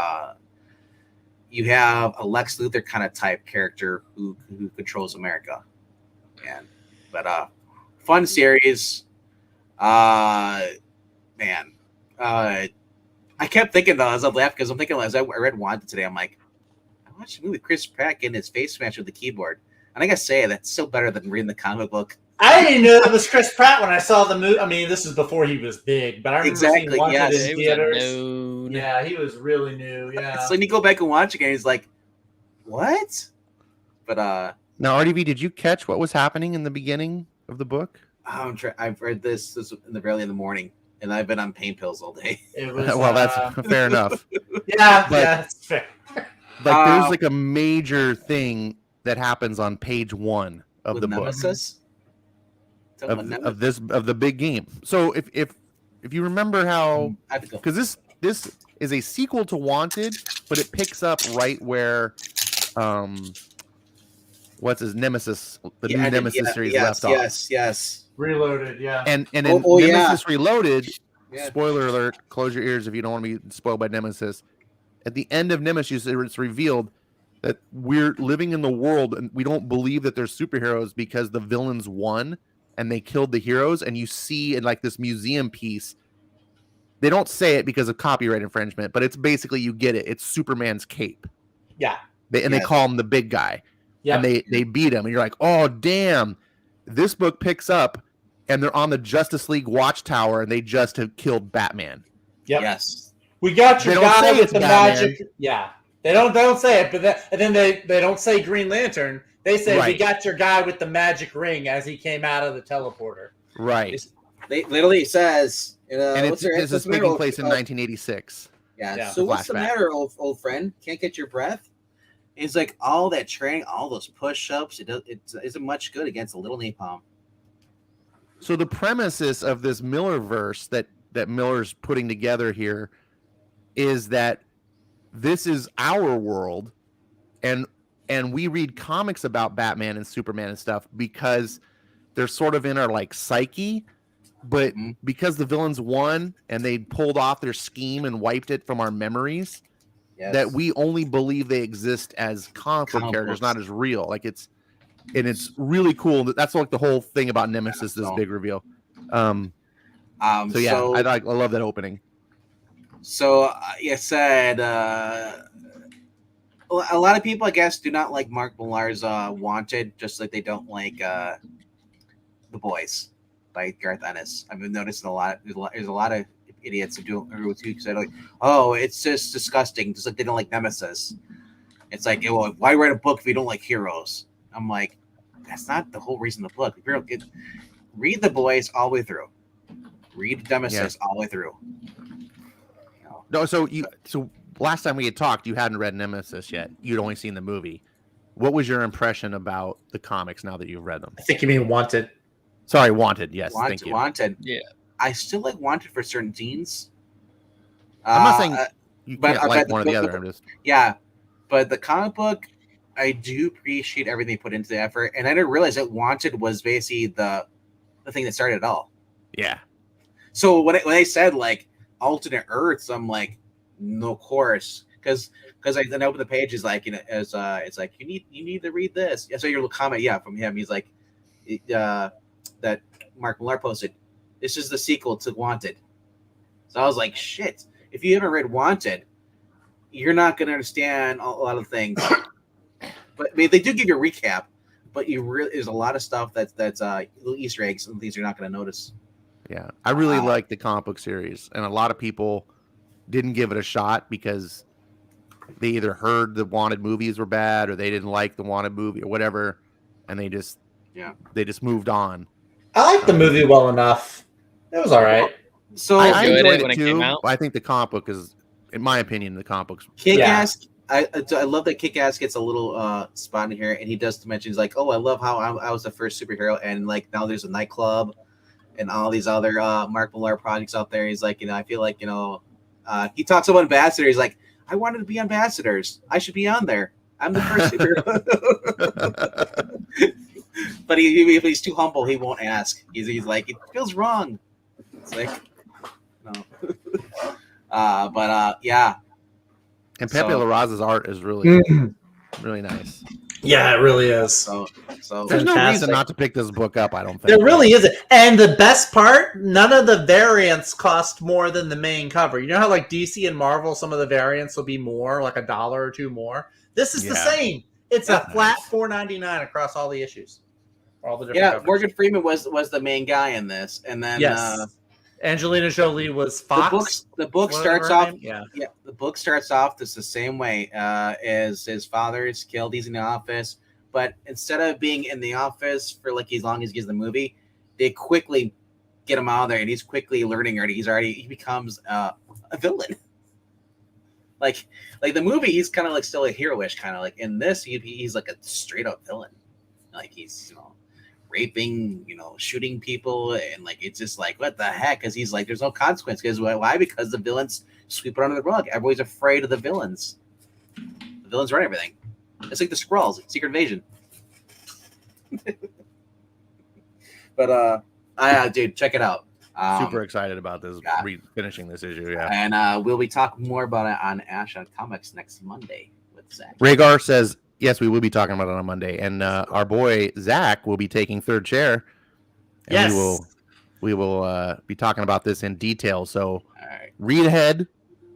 you have a Lex Luthor kind of type character who controls America, fun series. Man, I kept thinking though as I left because I'm thinking as I read Wanted today, I'm like, I watched a movie with Chris Pratt getting his face smashed with the keyboard, and I gotta say that's still better than reading the comic book. I didn't know it was Chris Pratt when I saw the movie. I mean, this is before he was big, but I remember seeing Wanted in theaters. Yeah, he was really new. Yeah. So when you go back and watch again, he's like, "What?" But now, RDV, did you catch what was happening in the beginning of the book? I've read this early in the morning, and I've been on pain pills all day. It was, well, that's fair enough. Yeah, that's fair. There's a major thing that happens on page 1 of the Nemesis? book of the big game. So if you remember how, because this is a sequel to Wanted, but it picks up right where what's his Nemesis, the new Nemesis series left off. Yes. Reloaded, yeah. And in Nemesis Reloaded, spoiler alert, close your ears if you don't want to be spoiled by Nemesis. At the end of Nemesis, it's revealed that we're living in the world and we don't believe that there's superheroes because the villains won and they killed the heroes. And you see in this museum piece, they don't say it because of copyright infringement, but it's basically, you get it. It's Superman's cape. Yeah. They call him the big guy. Yeah. And they beat him. And you're like, oh, damn. This book picks up and they're on the Justice League watchtower and they just have killed Batman. Yep. Yes. We got your guy with the magic. Yeah. They don't say it, but then they don't say Green Lantern. They say we got your guy with the magic ring as he came out of the teleporter. Right. They literally says, and this is taking place in 1986. Yeah. So what's the matter, old friend? Can't get your breath? It's like all that training, all those push-ups. It isn't much good against a little napalm. So the premises of this Millerverse that Miller's putting together here is that this is our world, and we read comics about Batman and Superman and stuff because they're sort of in our psyche, but because the villains won and they pulled off their scheme and wiped it from our memories, that we only believe they exist as comic book characters, not as real. It's really cool. That's the whole thing about Nemesis, this big reveal. I love that opening. So you said a lot of people, I guess, do not like Mark Millar's Wanted, just like they don't like The Boys by Garth Ennis. I've been noticing there's a lot of idiots who do too, say oh, it's just disgusting, just like they don't like Nemesis. It's like, well, why write a book if you don't like heroes? I'm like, that's not the whole reason the book. Read The Boys all the way through. Read Nemesis all the way through. No, so last time we had talked, you hadn't read Nemesis yet. You'd only seen the movie. What was your impression about the comics now that you've read them? I think you mean Wanted. Sorry, Wanted. Yes, thank you. Wanted. Yeah. I still like Wanted for certain scenes. I'm not saying you can't like one or the other. I'm just but the comic book, I do appreciate everything they put into the effort, and I didn't realize that Wanted was basically the thing that started it all. Yeah. So when they said alternate Earths, I'm like, no course, because I open the page is it's like you need to read this. So your little comment, from him, he's like, that Mark Millar posted, this is the sequel to Wanted. So I was like, shit, if you haven't read Wanted, you're not going to understand a lot of things. But they do give you a recap, but there's a lot of stuff that's little Easter eggs and things you're not going to notice. Yeah, I really like the comic book series, and a lot of people didn't give it a shot because they either heard the Wanted movies were bad or they didn't like the Wanted movie or whatever, and they just moved on. I liked the movie well enough. It was all right. So I enjoyed when it it came too. out. But I think the comic book is, in my opinion, the comic book's Kick-Ass. I love that Kick-Ass gets a little spot in here, and he does mention, he's like, "Oh, I love how I was the first superhero, and like now there's a nightclub, and all these other Mark Millar projects out there." He's like, I feel like he talks about ambassadors. He's like, "I wanted to be ambassadors. I should be on there. I'm the first superhero." But he's too humble. He won't ask. He's like, it feels wrong. It's like, no. Yeah. And Pepe Larraz's art is really, really nice. Yeah, it really is. So there's no reason not to pick this book up. I don't think there really isn't. And the best part, none of the variants cost more than the main cover. You know how like DC and Marvel, some of the variants will be more, like $1 or $2 more. This is the same. It's a flat $4.99 across all the issues, all the different covers. Morgan Freeman was the main guy in this, and then Angelina Jolie was Fox. The book starts off. Yeah. The book starts off the same way as his father is killed. He's in the office, but instead of being in the office for like as long as he gets the movie, they quickly get him out of there, and he's quickly learning. He becomes a villain. Like the movie, he's kind of like still a heroish kind of like. In this, he's like a straight up villain. Like he's raping, shooting people, and like it's just like what the heck? Because he's like, there's no consequence. Because why? Because the villains sweep it under the rug. Everybody's afraid of the villains. The villains run everything. It's like the Skrulls, Secret Invasion. But dude, check it out. Super excited about this, finishing this issue. Yeah, and we'll be talking more about it on Ash on Comics next Monday with Zach. Rhaegar says, yes, we will be talking about it on Monday, and our boy Zach will be taking third chair. And yes, we will be talking about this in detail. So read ahead,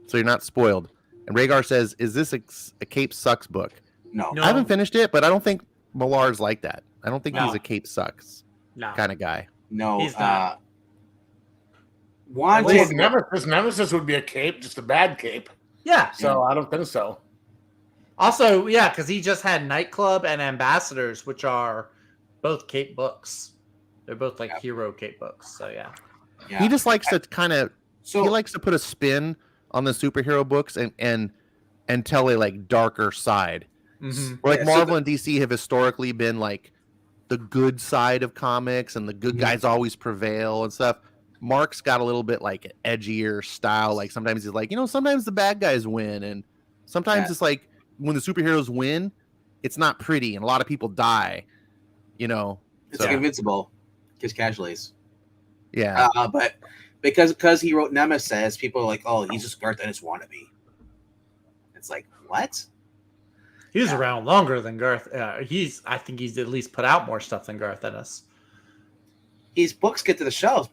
so you're not spoiled. And Rhaegar says, "Is this a Cape Sucks book?" No, I haven't finished it, but I don't think Millar's like that. I don't think he's a Cape Sucks kind of guy. No, he's not. His nemesis would be a cape, just a bad cape. Yeah. So I don't think so. Also, yeah, because he just had Nightclub and Ambassadors, which are both Cape books. They're both like hero Cape books. So yeah. He just likes to he likes to put a spin on the superhero books and tell a like darker side. Mm-hmm. Where like Marvel and DC have historically been like the good side of comics and the good guys always prevail and stuff. Mark's got a little bit like edgier style. Like sometimes he's like, sometimes the bad guys win, and sometimes it's like when the superheroes win, it's not pretty and a lot of people die. It's like Invincible, his casualties. Yeah, but because he wrote Nemesis, people are like, oh, he's just Garth Ennis wannabe. It's like, what? He was around longer than Garth. I think he's at least put out more stuff than Garth Ennis. His books get to the shelves.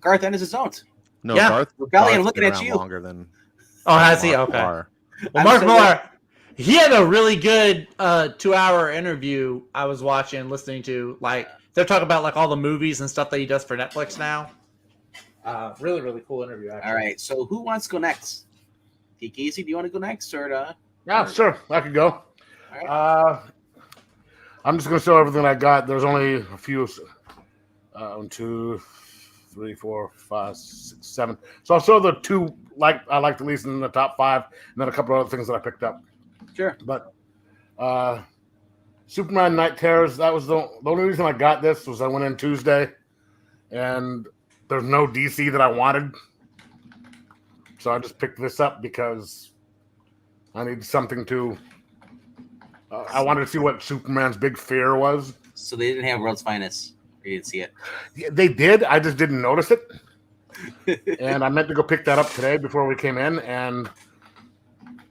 Garth Ennis don't. No, Garth. Rebellion, I'm looking at you. Longer than. Oh, has he? Okay. Well, Mark Millar, he had a really good 2-hour interview I was watching, listening to. Like they're talking about like all the movies and stuff that he does for Netflix now. Really, really cool interview. Actually. All right. So who wants to go next? Casey, do you want to go next, or? Yeah, sure. I could go. All right. I'm just going to show everything I got. There's only a few. 1, 2, 3, 4, 5, 6, 7. So I'll show the two I liked the least in the top 5, and then a couple of other things that I picked up. Sure. But Superman Night Terrors, that was the only reason I got this was I went in Tuesday, and there's no DC that I wanted. So I just picked this up because I need something to... I wanted to see what Superman's big fear was. So they didn't have World's Finest. You didn't see it. Yeah, they did. I just didn't notice it. And I meant to go pick that up today before we came in, and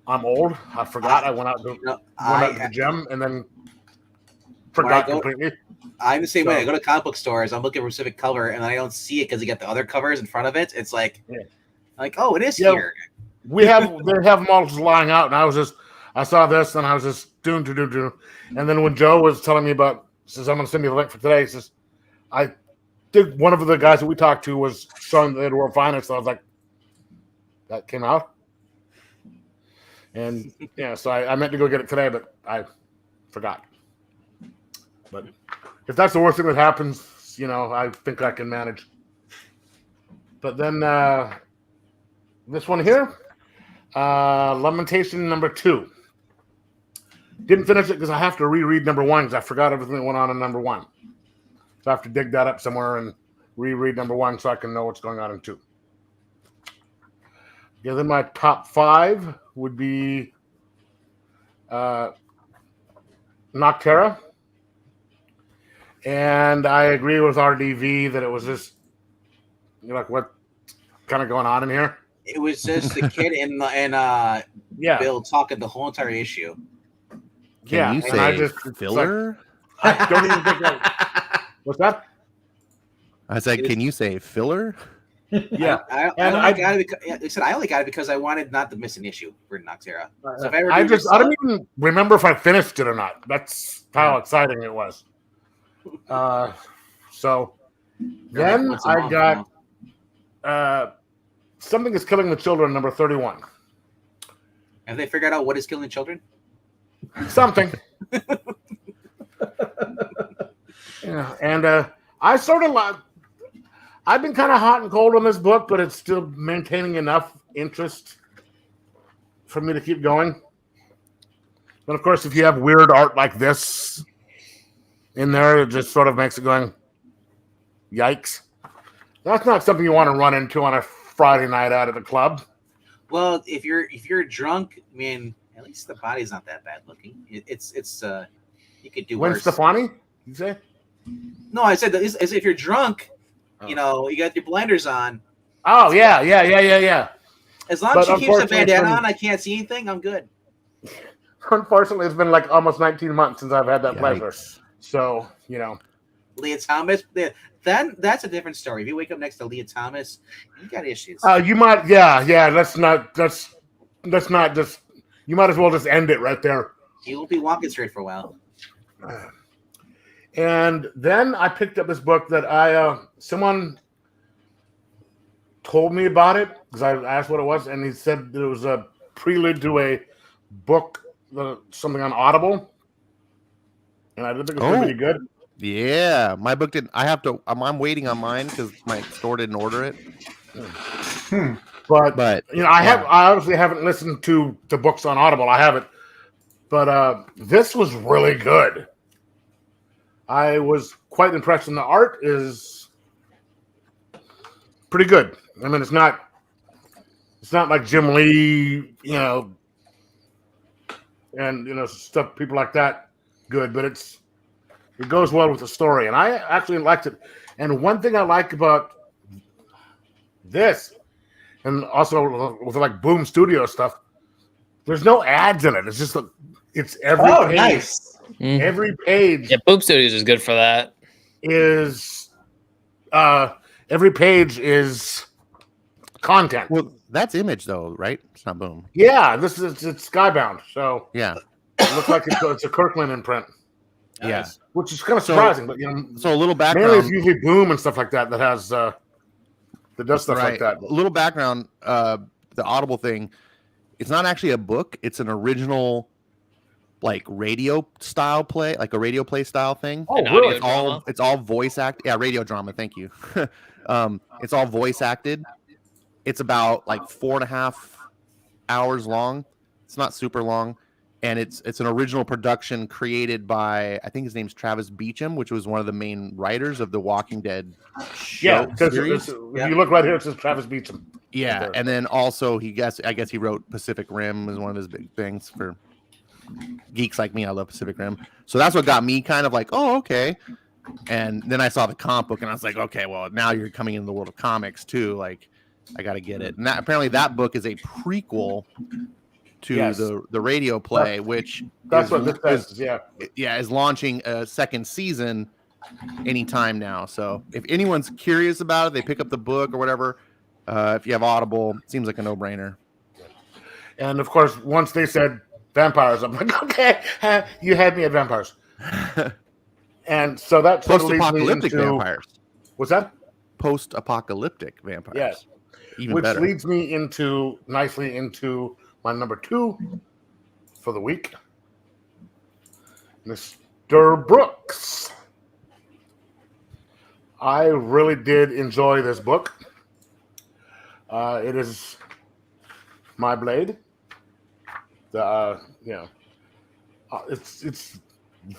I'm old. I forgot. I went out to the gym and then forgot completely. I'm the same way. I go to comic book stores. I'm looking for a specific cover, and I don't see it because you got the other covers in front of it. It's like, oh, it is here. They have them all just lying out, and I saw this, and I was just doing. And then when Joe was telling me about, says I'm going to send you the link for today. He says, I think one of the guys that we talked to was showing the World Finest. So I was like, that came out. And yeah, so I meant to go get it today, but I forgot. But if that's the worst thing that happens, I think I can manage. But then this one here, Lamentation number 2. Didn't finish it because I have to reread number 1 because I forgot everything that went on in number 1. So I have to dig that up somewhere and reread number 1 so I can know what's going on in 2. Yeah, then my top 5 would be Noctera. And I agree with RDV that it was just, what kind of going on in here? It was just the kid and Bill talking the whole entire issue. Can you say filler? I don't even think that. What's that? I said, can you say filler? Yeah. I only got it because I wanted not to miss an issue for Noctera. So if I don't even remember if I finished it or not. That's how exciting it was. So then I got Something is Killing the Children, number 31. Have they figured out what is killing children? Something. Yeah, and I sort of I've been kind of hot and cold on this book, but it's still maintaining enough interest for me to keep going. But of course, if you have weird art like this in there, it just sort of makes it going, yikes. That's not something you want to run into on a Friday night out at the club. Well, if you're drunk, I mean, at least the body's not that bad looking. It's you could do worse. Gwen Stefani, you say? No, I said that as if you're drunk, you got your blinders on. Oh yeah. As long as she keeps the bandana on, I can't see anything. I'm good. Unfortunately, it's been like almost 19 months since I've had that pleasure. So Leah Thomas. Then that's a different story. If you wake up next to Leah Thomas, you got issues. You might, yeah. Let's not just. You might as well just end it right there. You won't be walking straight for a while. And then I picked up this book that someone told me about it because I asked what it was, and he said it was a prelude to a book, something on Audible, and I didn't think it was pretty good. Yeah, my book didn't. I'm waiting on mine because my store didn't order it. But I obviously haven't listened to books on Audible. I haven't, but this was really good. I was quite impressed, and the art is pretty good. I mean, it's not like Jim Lee, and stuff people like that good, but it goes well with the story, and I actually liked it. And one thing I like about this, and also with like Boom Studio stuff, there's no ads in it. It's just it's every page. Nice. Mm. Every page. Yeah, Boom Studios is good for that. Every page is content. Well, that's Image though, right? It's not Boom. Yeah, it's Skybound. So yeah, it looks like it's a Kirkland imprint. Yeah, which is kind of surprising. But so a little background. Mainly it's usually Boom and stuff like that has that does stuff like that. A little background. The Audible thing. It's not actually a book. It's an original, like radio style play, like a radio play style thing. Oh, really? It's all voice act. Yeah, radio drama. Thank you. It's all voice acted. It's about like 4.5 hours long. It's not super long, and it's an original production created by, I think his name's Travis Beacham, which was one of the main writers of the Walking Dead show. Yeah, because if you look right here, it says Travis Beacham. Yeah, and then also I guess he wrote Pacific Rim as one of his big things for geeks like me. I love Pacific Rim, so that's what got me kind of like, oh, okay. And then I saw the comic book, and I was like, okay, well, now you're coming into the world of comics too. Like, I got to get it. And apparently, that book is a prequel to the radio play, which that's what this says. Yeah, is launching a second season anytime now. So if anyone's curious about it, they pick up the book or whatever. If you have Audible, it seems like a no-brainer. And of course, once they said vampires, I'm like, okay, you had me at vampires. And so that post-apocalyptic vampires. What's that? Post-apocalyptic vampires. Yes. Even which better. Leads me nicely into my number 2 for the week, Mr. Brooks. I really did enjoy this book. It is my Blade. It's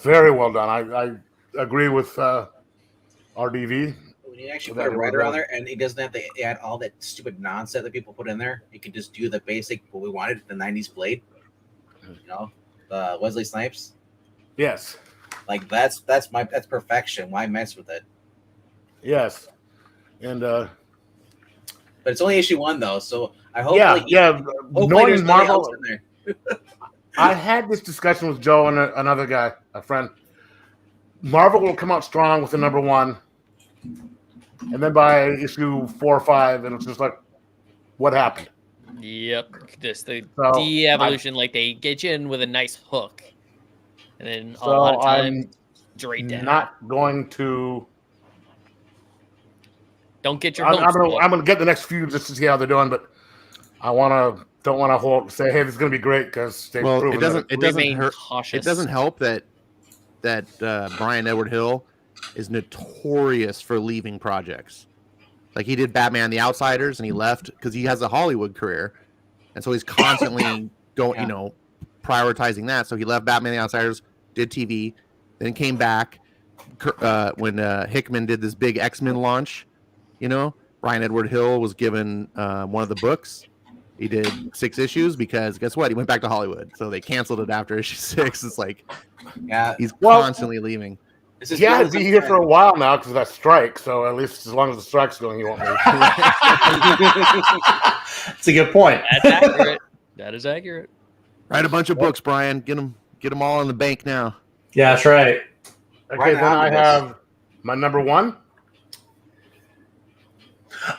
very well done. I agree with RDV. When you actually put a writer on there, and he doesn't have to add all that stupid nonsense that people put in there, you can just do the basic what we wanted, the '90s Blade. Wesley Snipes. Yes. Like that's perfection. Why mess with it? Yes. And but it's only issue 1 though, so I hope. Hopefully there's Marvel in there. I had this discussion with Joe and another guy, a friend. Marvel will come out strong with the number 1, and then by issue 4 or 5, and it's just like, what happened? Yep, just the de-evolution. Like they get you in with a nice hook, and then a lot of time straight down. Not going to. Don't get your. I'm going to get the next few just to see how they're doing, but I don't want to say, hey, this is going to be great because they've proven it doesn't help that Brian Edward Hill is notorious for leaving projects. Like he did Batman the Outsiders and he left because he has a Hollywood career, and so he's constantly going, prioritizing that. So he left Batman the Outsiders, did TV, then came back when Hickman did this big X-Men launch. Brian Edward Hill was given one of the books. He did 6 issues because guess what? He went back to Hollywood. So they canceled it after issue 6. It's like, he's constantly leaving. He had to be here for a while now because of that strike. So at least as long as the strike's going, he won't leave. That's a good point. That's accurate. That is accurate. Write a bunch of books, Brian. Get them all in the bank now. Yeah, that's right. Okay, then I have my number 1.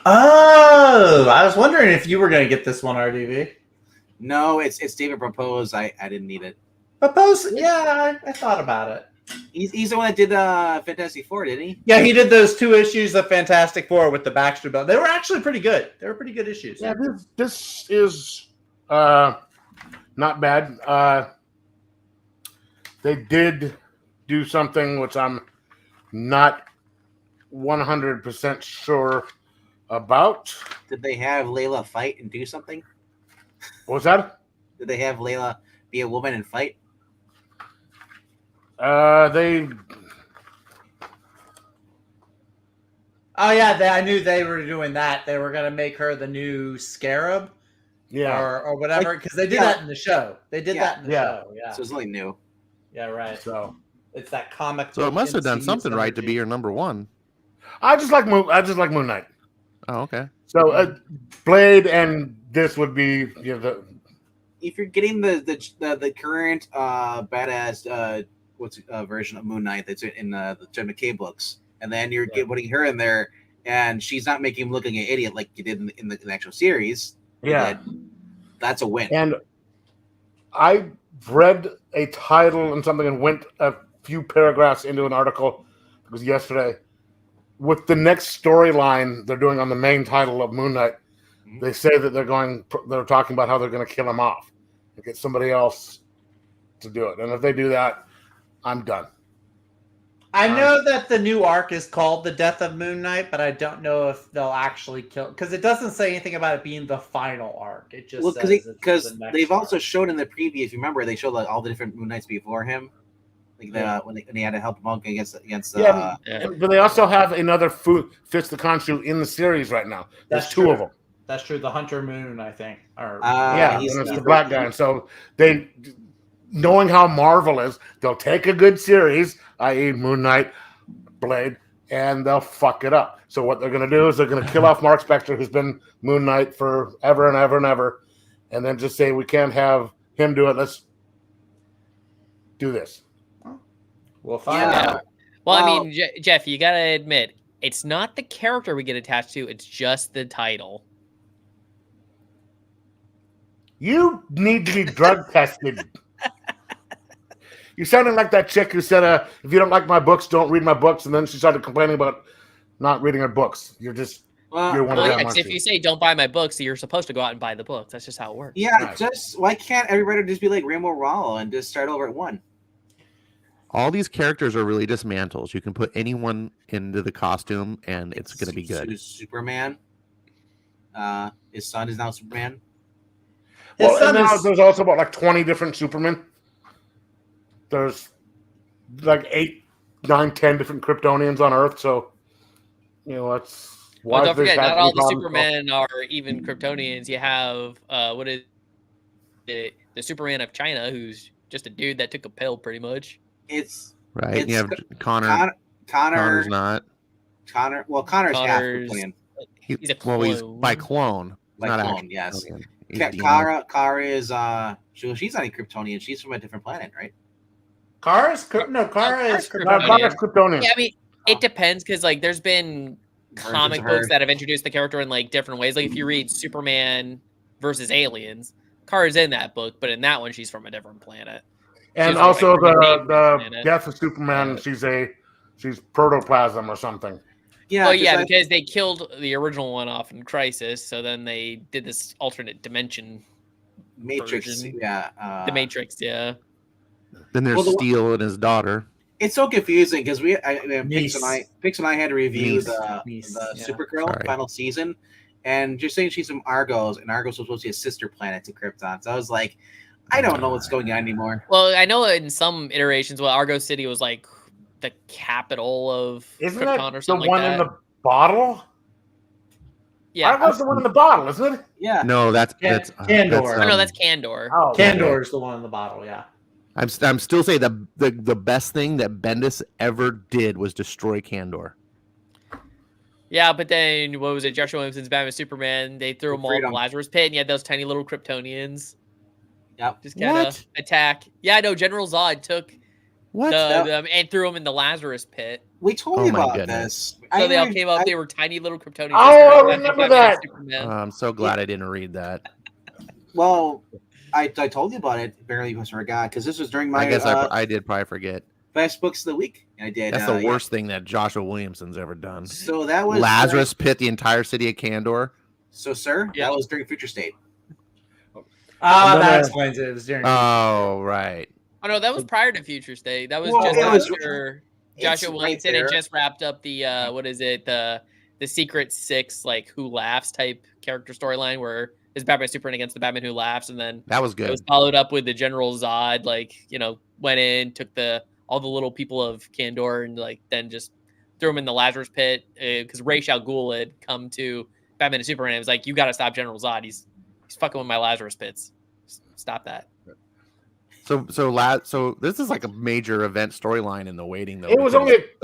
Oh, I was wondering if you were going to get this one, RDV. No, it's David Propose. I didn't need it. Propose? Yeah, I thought about it. He's the one that did Fantastic Four, didn't he? Yeah, he did those 2 issues of Fantastic Four with the Baxter Belt. They were actually pretty good. They were pretty good issues. Yeah, this is not bad. They did do something which I'm not 100% sure about. Did they have Layla fight and do something? What was that? Did they have Layla be a woman and fight? They. Oh yeah, I knew they were doing that. They were going to make her the new Scarab, or whatever, because they did that in the show. They did that in the show. Yeah, so it's something new. Yeah, right. So it's that comic. So it must have done something right to be your number 1. I just like Moon Knight. Oh, okay. So Blade and this would be if you're getting the current badass version of Moon Knight that's in the Jim McKay books, and then you're putting her in there, and she's not making him look like an idiot like you did in the actual series. Yeah, that's a win. And I read a title and something and went a few paragraphs into an article. It was yesterday. With the next storyline they're doing on the main title of Moon Knight, they say that they're talking about how they're going to kill him off and get somebody else to do it. And if they do that, I'm done. I know that the new arc is called The Death of Moon Knight, but I don't know if they'll actually kill, because it doesn't say anything about it being the final arc. It just because they've also showed in the preview, if you remember, they showed like all the different Moon Knights before him. Like when he had to help him out against. But they also have another Fist the Khonshu in the series right now. There's 2 of them. That's true. The Hunter Moon, I think. And it's the black guy. And so they, knowing how Marvel is, they'll take a good series, i.e. Moon Knight, Blade, and they'll fuck it up. So what they're going to do is they're going to kill off Mark Spector, who's been Moon Knight for ever and ever and ever, and then just say, we can't have him do it. Let's do this. We'll find out. Well, I mean, Jeff, you got to admit, it's not the character we get attached to. It's just the title. You need to be drug tested. You're sounding like that chick who said, if you don't like my books, don't read my books. And then she started complaining about not reading her books. You're just... Yeah, because if you say don't buy my books, you're supposed to go out and buy the books. That's just how it works. Yeah, right. Just why can't every writer just be like Rainbow Rowell and just start over at 1? All these characters are really just mantles. You can put anyone into the costume, and it's going to be good. Superman. His son is now Superman. Well, and now there's also about like 20 different Supermen. There's like 8, 9, 10 different Kryptonians on Earth. So, that's. Well, don't forget, not all the Supermen are even Kryptonians. You have what is it? The Superman of China, who's just a dude that took a pill, pretty much. It's right. You have Connor. Connor's not. Connor's half Kryptonian. He's a clone. Well, he's by clone. By not clone, yes. Kara is she's not a Kryptonian. She's from a different planet, right? Kara is Kryptonian. Yeah, I mean, it depends because like there's been comic books that have introduced the character in like different ways. Like if you read Superman versus Aliens, Kara's in that book, but in that one she's from a different planet. And also the Death of Superman, she's protoplasm or something. Yeah, because they killed the original one off in Crisis, so then they did this alternate dimension Matrix version. The Matrix, yeah. Then there's Steel and his daughter. It's so confusing because Pix and I had to review the Supergirl final season, and you're saying she's from Argos, and Argos was supposed to be a sister planet to Krypton. So I was like, I don't know what's going on anymore. Well, I know in some iterations, Argos City was like the capital of Krypton or something like that. Isn't that the one in the bottle? Yeah, Argos the one in the bottle, isn't it? Yeah. No, that's Kandor. No, that's Kandor. Oh, Kandor is the one in the bottle. Yeah. I'm still saying the best thing that Bendis ever did was destroy Kandor. Yeah, but then what was it? Joshua Williamson's Batman Superman. They threw them all in the Lazarus Pit, and you had those tiny little Kryptonians. Yep. Just kind of attack. Yeah, no. General Zod took them and threw them in the Lazarus Pit. We told you about this. So they all came up. They were tiny little Kryptonians. Oh, I remember that. I'm so glad I didn't read that. Well, I told you about it. Barely was forgot because this was during my. I guess I did probably forget. Best books of the week. I did. That's the worst thing that Joshua Williamson's ever done. So that was Lazarus Pit, the entire city of Kandor. So, sir, that was during Future State. That explains it. It was during. Oh, right. Oh no, that was prior to Future State. That was just after Joshua Williamson had just wrapped up the the Secret Six, like Who Laughs type character storyline where is Batman Superman against the Batman Who Laughs, and then that was good. It was followed up with the General Zod, went in, took all the little people of Kandor, and then just threw them in the Lazarus Pit because Ra's al Ghul had come to Batman and Superman. It was like, you got to stop General Zod. He's fucking with my Lazarus Pits. Stop that. So this is like a major event storyline in the waiting though. It was only it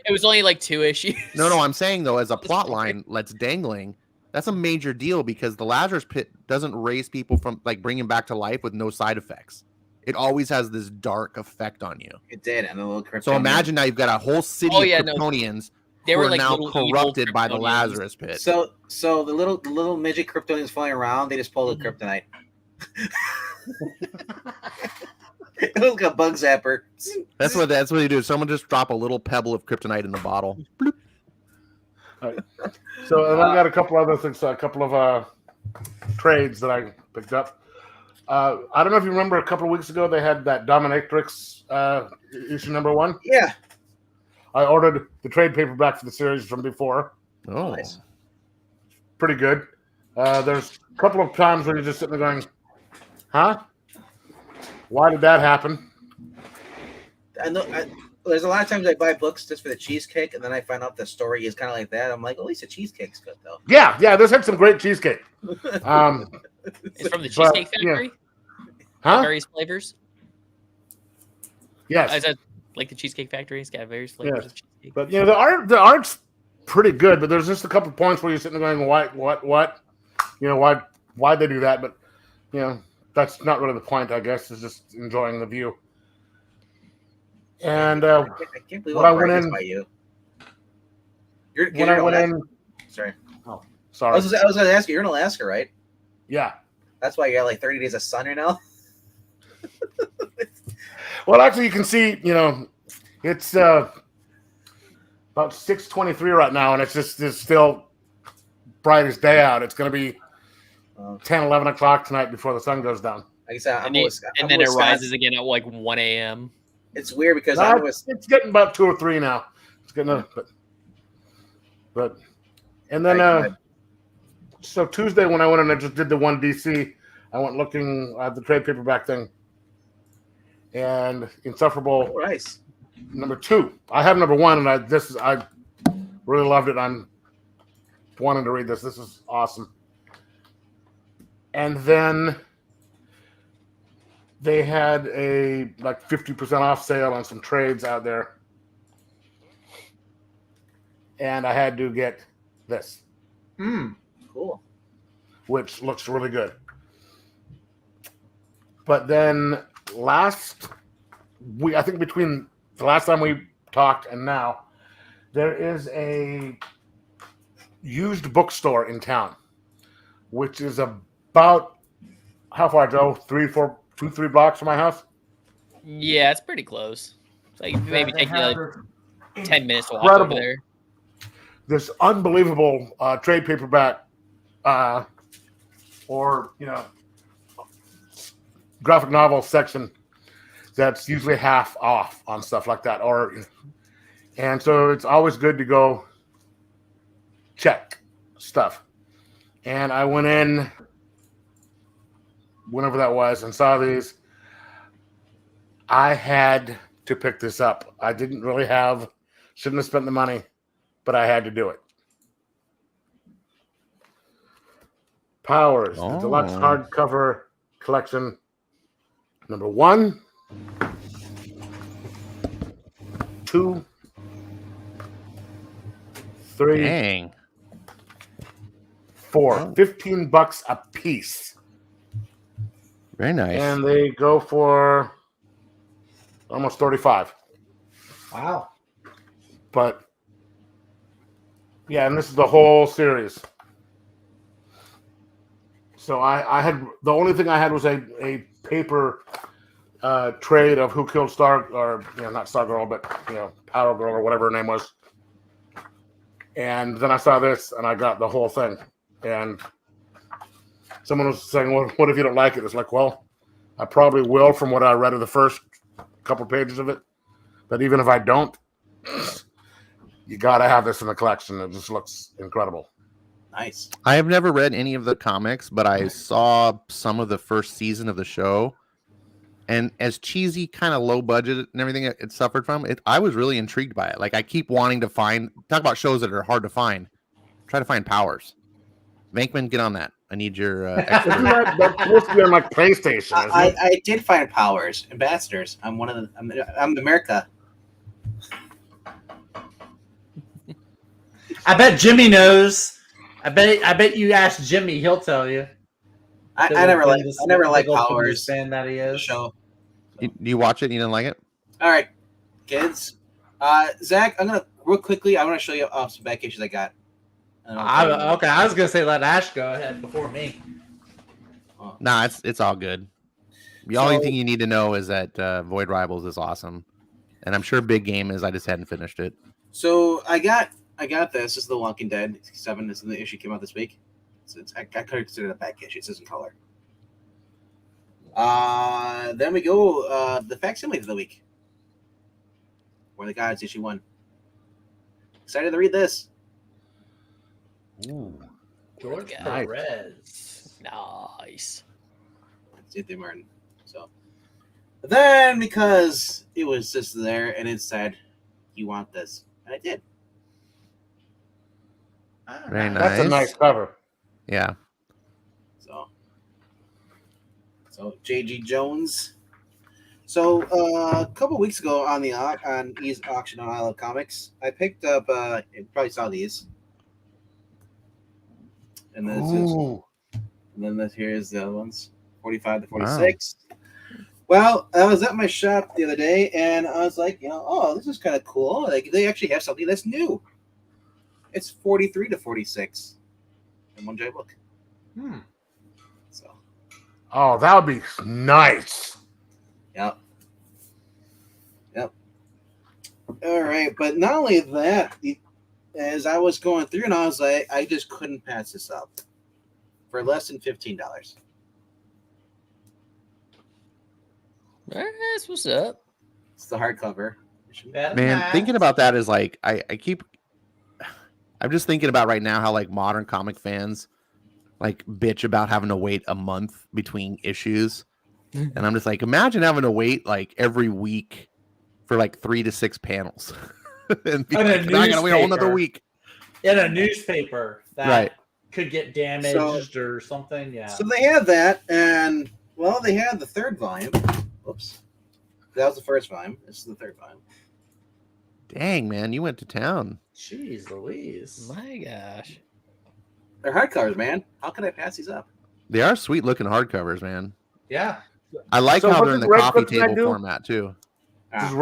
was only like 2 issues. No, I'm saying though, as a plot line, let's dangling. That's a major deal because the Lazarus Pit doesn't raise people from bring them back to life with no side effects. It always has this dark effect on you. It did, and a little Kryptonian. So imagine now you've got a whole city of Kryptonians they were now corrupted by the Lazarus Pit. So the little midget Kryptonians flying around, they just pull the kryptonite. It was like a bug zapper. That's what you do. Someone just drop a little pebble of kryptonite in the bottle. Bloop. Right. So I got a couple other things, a couple of trades that I picked up. I don't know if you remember a couple of weeks ago they had that Dominatrix issue number 1. Yeah. I ordered the trade paperback for the series from before. Oh, nice. Pretty good. There's a couple of times where you're just sitting there going, huh? Why did that happen? I know. There's a lot of times I buy books just for the cheesecake, and then I find out the story is kind of like that. I'm like, at least the cheesecake's good, though. Yeah. This had some great cheesecake. It's from the Cheesecake Factory? Yeah. Huh? Various flavors? Yes. Is that like the Cheesecake Factory? It's got various flavors of cheesecake. But, the art's pretty good, but there's just a couple points where you're sitting there going, what? Why'd they do that? But, that's not really the point, I guess. It's just enjoying the view. And I can't believe I went in by you. I went in. Sorry. Oh, sorry. I was going to ask you. You're in Alaska, right? Yeah. That's why you got 30 days of sun right now. Well, actually, you can see. It's about 6:23 right now, and it's still bright as day out. It's going to be 10, 11 o'clock tonight before the sun goes down. Like I said, And then it rises again at like 1 a.m. It's weird because it's getting about 2 or 3 now. It's getting but and then so Tuesday when I went and I just did the one DC, I went looking at the trade paperback thing, and Insufferable nice. number 2. I have number 1, and I really loved it. I'm wanting to read this. This is awesome. And then they had a like 50% off sale on some trades out there. And I had to get this. Cool. Which looks really good. But then I think between the last time we talked and now, there is a used bookstore in town, which is about how far, Joe? 3 blocks from my house? Yeah, it's pretty close. It's like maybe take you like 10 minutes to walk Incredible. over there. This unbelievable trade paperback or graphic novel section that's usually half off on stuff like that, and so it's always good to go check stuff. And I went in whenever that was and saw these. I had to pick this up. I shouldn't have spent the money, but I had to do it. Powers, the deluxe hardcover collection, number 1, 2, 3, Dang. 4. $15 a piece. Very nice. And they go for almost 35. Wow. But yeah, and this is the whole series. So I had the only thing I had was a paper trade of Who Killed Star, or not Stargirl, but Power Girl or whatever her name was. And then I saw this, and I got the whole thing. And someone was saying, "Well, what if you don't like it?" It's like, well, I probably will from what I read of the first couple pages of it. But even if I don't, you got to have this in the collection. It just looks incredible. Nice. I have never read any of the comics, but I saw some of the first season of the show. And as cheesy, kind of low budget and everything it suffered from, I was really intrigued by it. Like, I keep wanting to talk about shows that are hard to find. Try to find Powers. Venkman, get on that. I need your expert. Isn't that's supposed to be on like PlayStation? I did find Powers Ambassadors. I'm one of the. I'm America. I bet Jimmy knows. I bet you ask Jimmy, he'll tell you. I never liked Powers. Fan that he is. Show. Do you watch it and you didn't like it? All right, kids. Zach, I'm gonna real quickly. I want to show you some back issues I got. Okay, I was gonna say let Ash go ahead before me. Nah, it's all good. The only thing you need to know is that Void Rivals is awesome, and I'm sure Big Game is. I just hadn't finished it. So I got this. This is The Walking Dead 7. This is the issue came out this week. So I consider it a back issue. It's in color. Then we go the facsimile of the week, where the Gods issue 1. Excited to read this. Ooh, George nice. Perez. Nice. Cynthia Martin. So, but then because it was just there and it said, "You want this," and I did. Very nice. That's a nice cover. Yeah. So J.G. Jones. So a couple weeks ago on E's auction on I Love Comics, I picked up. You probably saw these. And then here's the other ones, 45 to 46. Wow. Well, I was at my shop the other day, and I was like, oh, this is kind of cool. Like, they actually have something that's new. It's 43 to 46 in one giant book. So. Oh, that would be nice. Yep. All right, but not only that, as I was going through, and I was like, I just couldn't pass this up for less than $15. That's what's up. It's the hardcover. Man, thinking about that is like I'm just thinking about right now how like modern comic fans like bitch about having to wait a month between issues. And I'm just like, imagine having to wait like every week for like 3 to 6 panels. And be like, now I gotta wait another week. In a newspaper that right. could get damaged or something. Yeah. So they had that, and well, they had the third volume. Oops. That was the first volume. This is the third volume. Dang, man, you went to town. Jeez Louise. My gosh. They're hardcovers, man. How can I pass these up? They are sweet looking hardcovers, man. Yeah. I like So how what they're in does the Red coffee Kryptonite table do? format too. Does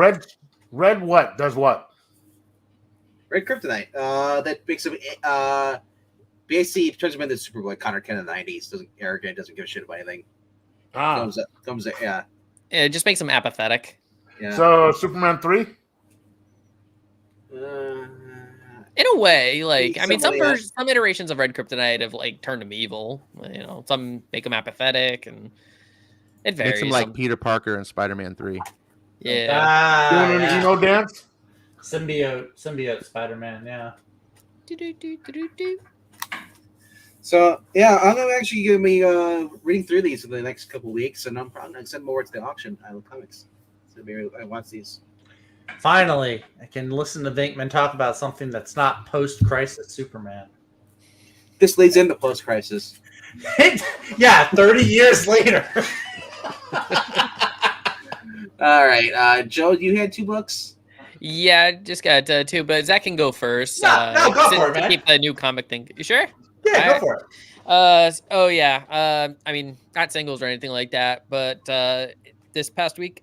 red what? Does what? Red Kryptonite. That makes him basically turns him into Superboy Connor Kent in the 90s. Doesn't arrogant, doesn't give a shit about anything. Comes up, yeah. It just makes him apathetic. Yeah. So Superman 3? In a way, like I mean, some Somewhat, yeah. some iterations of Red Kryptonite have like turned him evil. You know, some make him apathetic, and it varies. Makes him like Peter Parker in Spider-Man 3. Yeah. Doing an emo dance? Symbiote Spider-Man, yeah. So yeah, I'm gonna actually gonna be reading through these in the next couple weeks, and I'm probably gonna send more to the auction. I love comics, so maybe I watch these. Finally, I can listen to Vinkman talk about something that's not post-crisis Superman. This leads into post-crisis. Yeah, 30 years later. All right, Joe, you had 2 books. Yeah, I just got 2, but Zach can go first. No, go for it, to man. keep the new comic thing. You sure? Yeah, go for it. Oh yeah. I mean, not singles or anything like that, but this past week,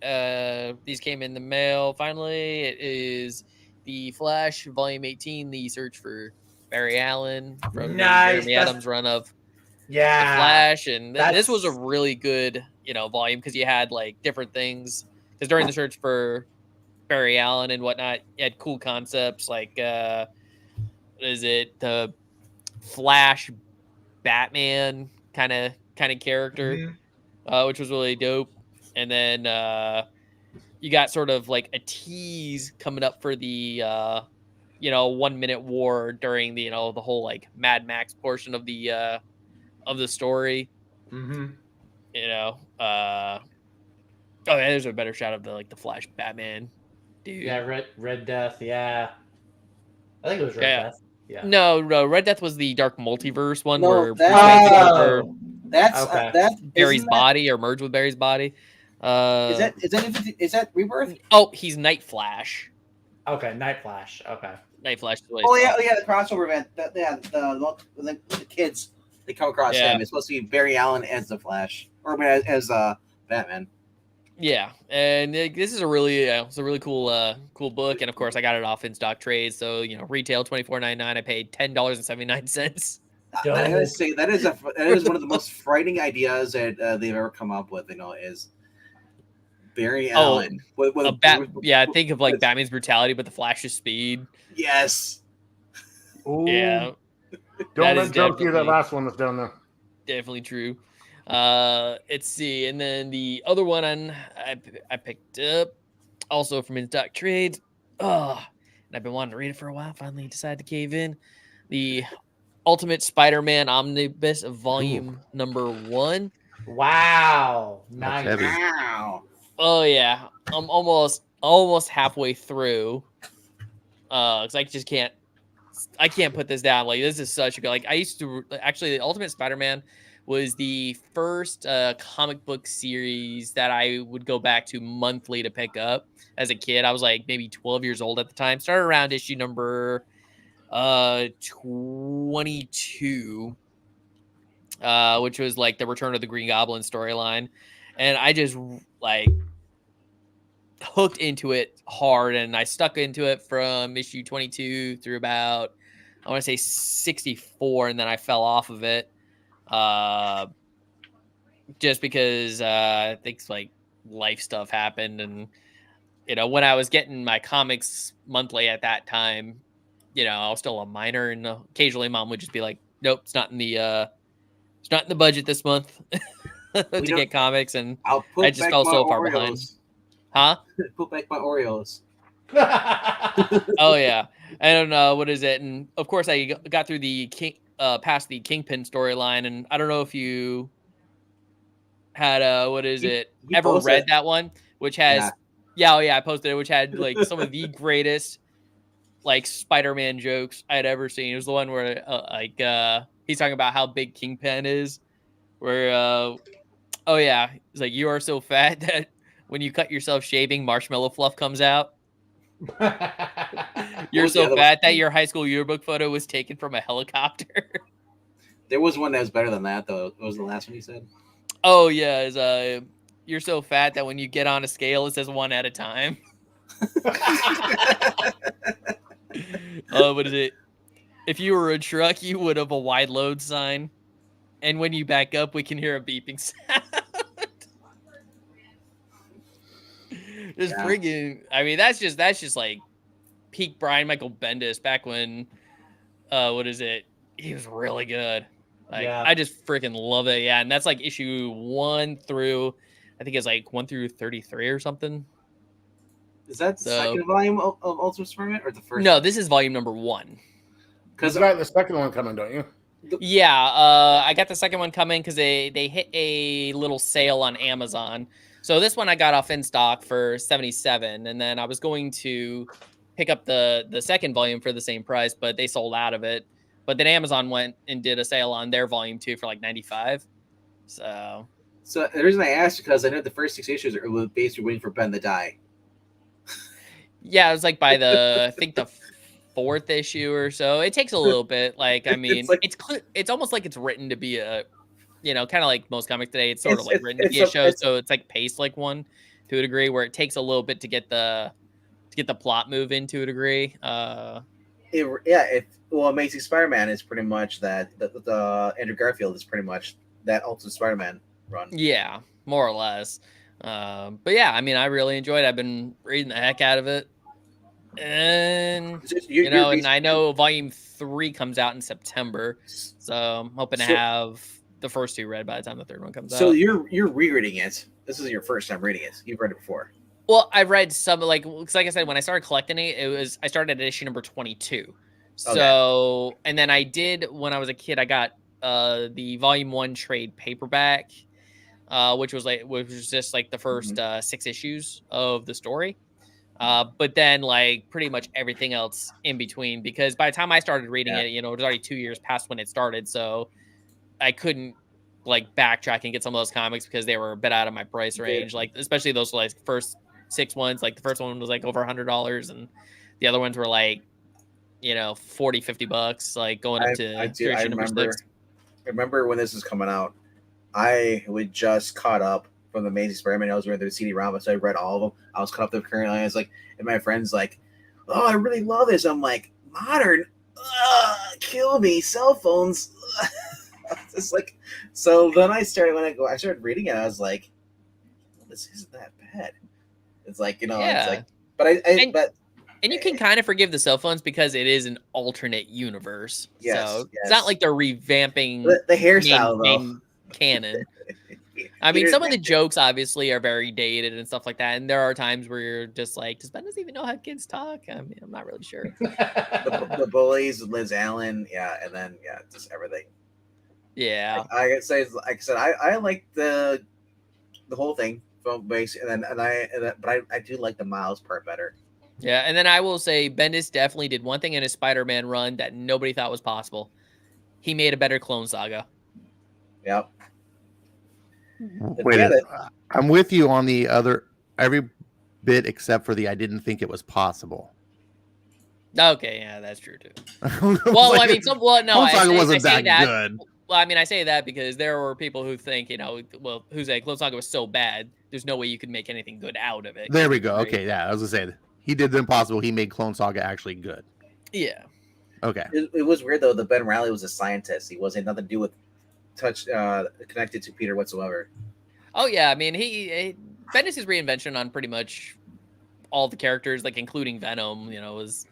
these came in the mail. Finally, it is the Flash Volume 18, The Search for Barry Allen from Jeremy Adams' run of the Flash, and this was a really good, volume because you had like different things. Because during the search for Barry Allen and whatnot, you had cool concepts like what is it, the Flash Batman kind of character, which was really dope. And then you got sort of like a tease coming up for the 1 minute war during the the whole like Mad Max portion of the story. Oh yeah, there's a better shot of the Flash Batman dude. Yeah, Red Death. Yeah, I think it was Red Death. Yeah. No, Red Death was the Dark Multiverse one where that's Barry's body or merged with Barry's body. Is that Rebirth? Oh, he's Night Flash. Okay, Night Flash. Okay, Night Flash. The crossover event. The kids they come across him. It's supposed to be Barry Allen as the Flash or as Batman. Yeah, and this is a really cool book, and of course I got it off in stock trade. So retail $24.99. I paid $10.79. I gotta say that is one of the most frightening ideas that they've ever come up with. Is Barry Allen. Think of like Batman's brutality, but the Flash's speed. Yes. Ooh. Yeah. Don't let Joe see that last one that's down there. Definitely true. Let's see, and then the other one I picked up also from In Stock Trades. And I've been wanting to read it for a while. Finally decided to cave in. The Ultimate Spider-Man Omnibus Volume number 1. Wow. Nice. Wow. Oh yeah. I'm almost halfway through. Cause I can't put this down. Like, this is such a good, I used to actually, the Ultimate Spider-Man was the first comic book series that I would go back to monthly to pick up as a kid. I was like maybe 12 years old at the time. Started around issue number 22, which was like the Return of the Green Goblin storyline. And I just like hooked into it hard, and I stuck into it from issue 22 through about, I want to say 64, and then I fell off of it. Just because I think like life stuff happened, and when I was getting my comics monthly at that time, I was still a minor, and occasionally mom would just be like, "Nope, it's not in the budget this month to get comics," and I'll I put just back fell my so far behind. Oreos. Huh? Put back my Oreos. Oh yeah, and what is it? And of course, I got through the past the Kingpin storyline, and I don't know if you had ever read that one, which has I posted it, which had like some of the greatest like Spider-Man jokes I had ever seen. It was the one where he's talking about how big Kingpin is, where he's like, "You are so fat that when you cut yourself shaving, marshmallow fluff comes out." You're so fat that your high school yearbook photo was taken from a helicopter. There was one that was better than that, though. What was the last one you said? Oh yeah, you're so fat that when you get on a scale, it says 1 at a time. What is it? If you were a truck, you would have a wide load sign, and when you back up, we can hear a beeping sound. Friggin'. I mean, that's just like peak Brian Michael Bendis back when, he was really good. Like, I just freaking love it. Yeah, and that's like issue 1 through, I think it's like 1 through 33 or something. Is that the second volume of Ultimate Spider-Man or the first? No, this is volume number 1. Because you got the second one coming, don't you? Yeah, I got the second one coming because they hit a little sale on Amazon. So this one I got off in stock for $77, and then I was going to pick up the second volume for the same price, but they sold out of it. But then Amazon went and did a sale on their volume 2 for like $95. So the reason I asked because I know the first 6 issues are basically waiting for Ben to die. Yeah, it was like by I think the 4th issue or so. It takes a little bit. Like, I mean, it's almost like it's written to be a, kind of like most comics today. It's sort of like written to be a show, so it's like paced like one to a degree, where it takes a little bit to get the plot moving to a degree. Amazing Spider-Man is pretty much that. The Andrew Garfield is pretty much that Ultimate Spider-Man run. Yeah, more or less. But yeah, I mean, I really enjoyed it. I've been reading the heck out of it. And and I know volume 3 comes out in September, so I'm hoping to have the first 2 read by the time the third one comes out. So you're rereading it. This is your first time reading it. You've read it before. Well, I've read some, like I said, when I started collecting it, I started at issue number 22. So, and then I did, when I was a kid, I got the volume 1 trade paperback, which was just like the first 6 issues of the story. But then like pretty much everything else in between, because by the time I started reading it, it was already 2 years past when it started. So I couldn't like backtrack and get some of those comics because they were a bit out of my price range. Like, especially those like first 6 ones, like the first one was like over $100 and the other ones were like, $40-$50, like going up to I remember when this was coming out, I would just caught up from the Amazing Spider-Man. I was reading the CD-ROM, so I read all of them. I was caught up to the current. I was like, and my friend's like, "Oh, I really love this." I'm like, "Modern, kill me, cell phones." It's like, so then I started reading it. I was like, well, "This isn't that bad." It's like, it's like, but and you can kind of forgive the cell phones because it is an alternate universe. Yes, so it's not like they're revamping the hairstyle main canon. I mean, some of the jokes obviously are very dated and stuff like that, and there are times where you're just like, does Bendis even know how kids talk? I mean, I'm not really sure. the bullies, Liz Allen, and then just everything. Yeah, like I said, I like the whole thing from base, but I do like the Miles part better. Yeah, and then I will say Bendis definitely did one thing in his Spider-Man run that nobody thought was possible. He made a better Clone Saga. Yep. Wait, I'm with you on the other every bit except for the I didn't think it was possible. Okay, yeah, that's true too. Well, like, I mean, Clone Saga wasn't that good. Well, I mean, I say that because there were people who think, who say Clone Saga was so bad, there's no way you could make anything good out of it. There we go. Right? Okay, yeah, I was gonna say he did the impossible. He made Clone Saga actually good. Yeah. Okay. It was weird though. The Ben Reilly was a scientist. He wasn't nothing to do with connected to Peter whatsoever. Oh yeah, I mean, Bendis' reinvention on pretty much all the characters, like including Venom, was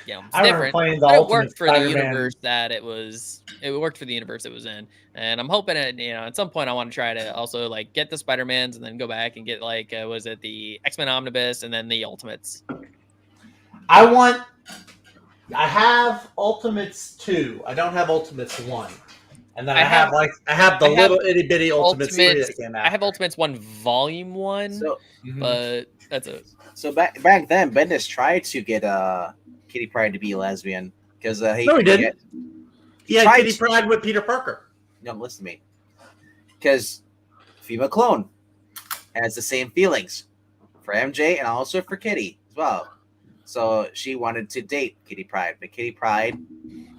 it's I remember different. playing the But it Ultimate worked for the Spider-Man. universe that it was. It worked for the universe it was in, and I'm hoping at some point I want to try to also like get the Spider-Mans and then go back and get like was it the X-Men Omnibus and then the Ultimates. I have Ultimates 2. I don't have Ultimates 1. And then I have the little itty bitty Ultimates 3 that came out. I have Ultimates 1 Volume 1, but that's it. So back then, Bendis tried to get Kitty Pryde to be lesbian because no, he didn't. He had Kitty Pryde with Peter Parker. No, listen to me. Because female clone has the same feelings for MJ and also for Kitty as well. So she wanted to date Kitty Pryde, but Kitty Pryde,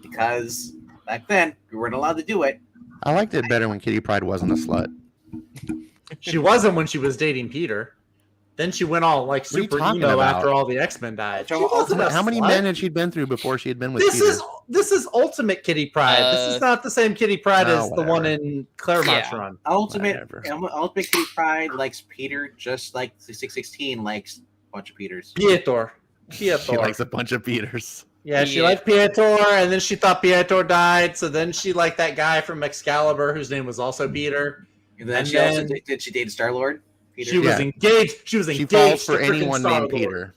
because back then we weren't allowed to do it. I liked it better when Kitty Pryde wasn't a slut. She wasn't when she was dating Peter. Then she went all like super emo after all the X-Men died. How many men had she been through before she had been with Peter? This is Ultimate Kitty Pryde. This is not the same Kitty Pryde as the one in Claremont's run. Ultimate Kitty Pryde likes Peter just like the 616 likes a bunch of Peters. Pietor. She likes a bunch of Peters. Yeah, she liked Pietor, and then she thought Pietor died, so then she liked that guy from Excalibur whose name was also Peter. And then she also did she date Star-Lord? She was engaged. She was engaged. She falls for anyone named Peter.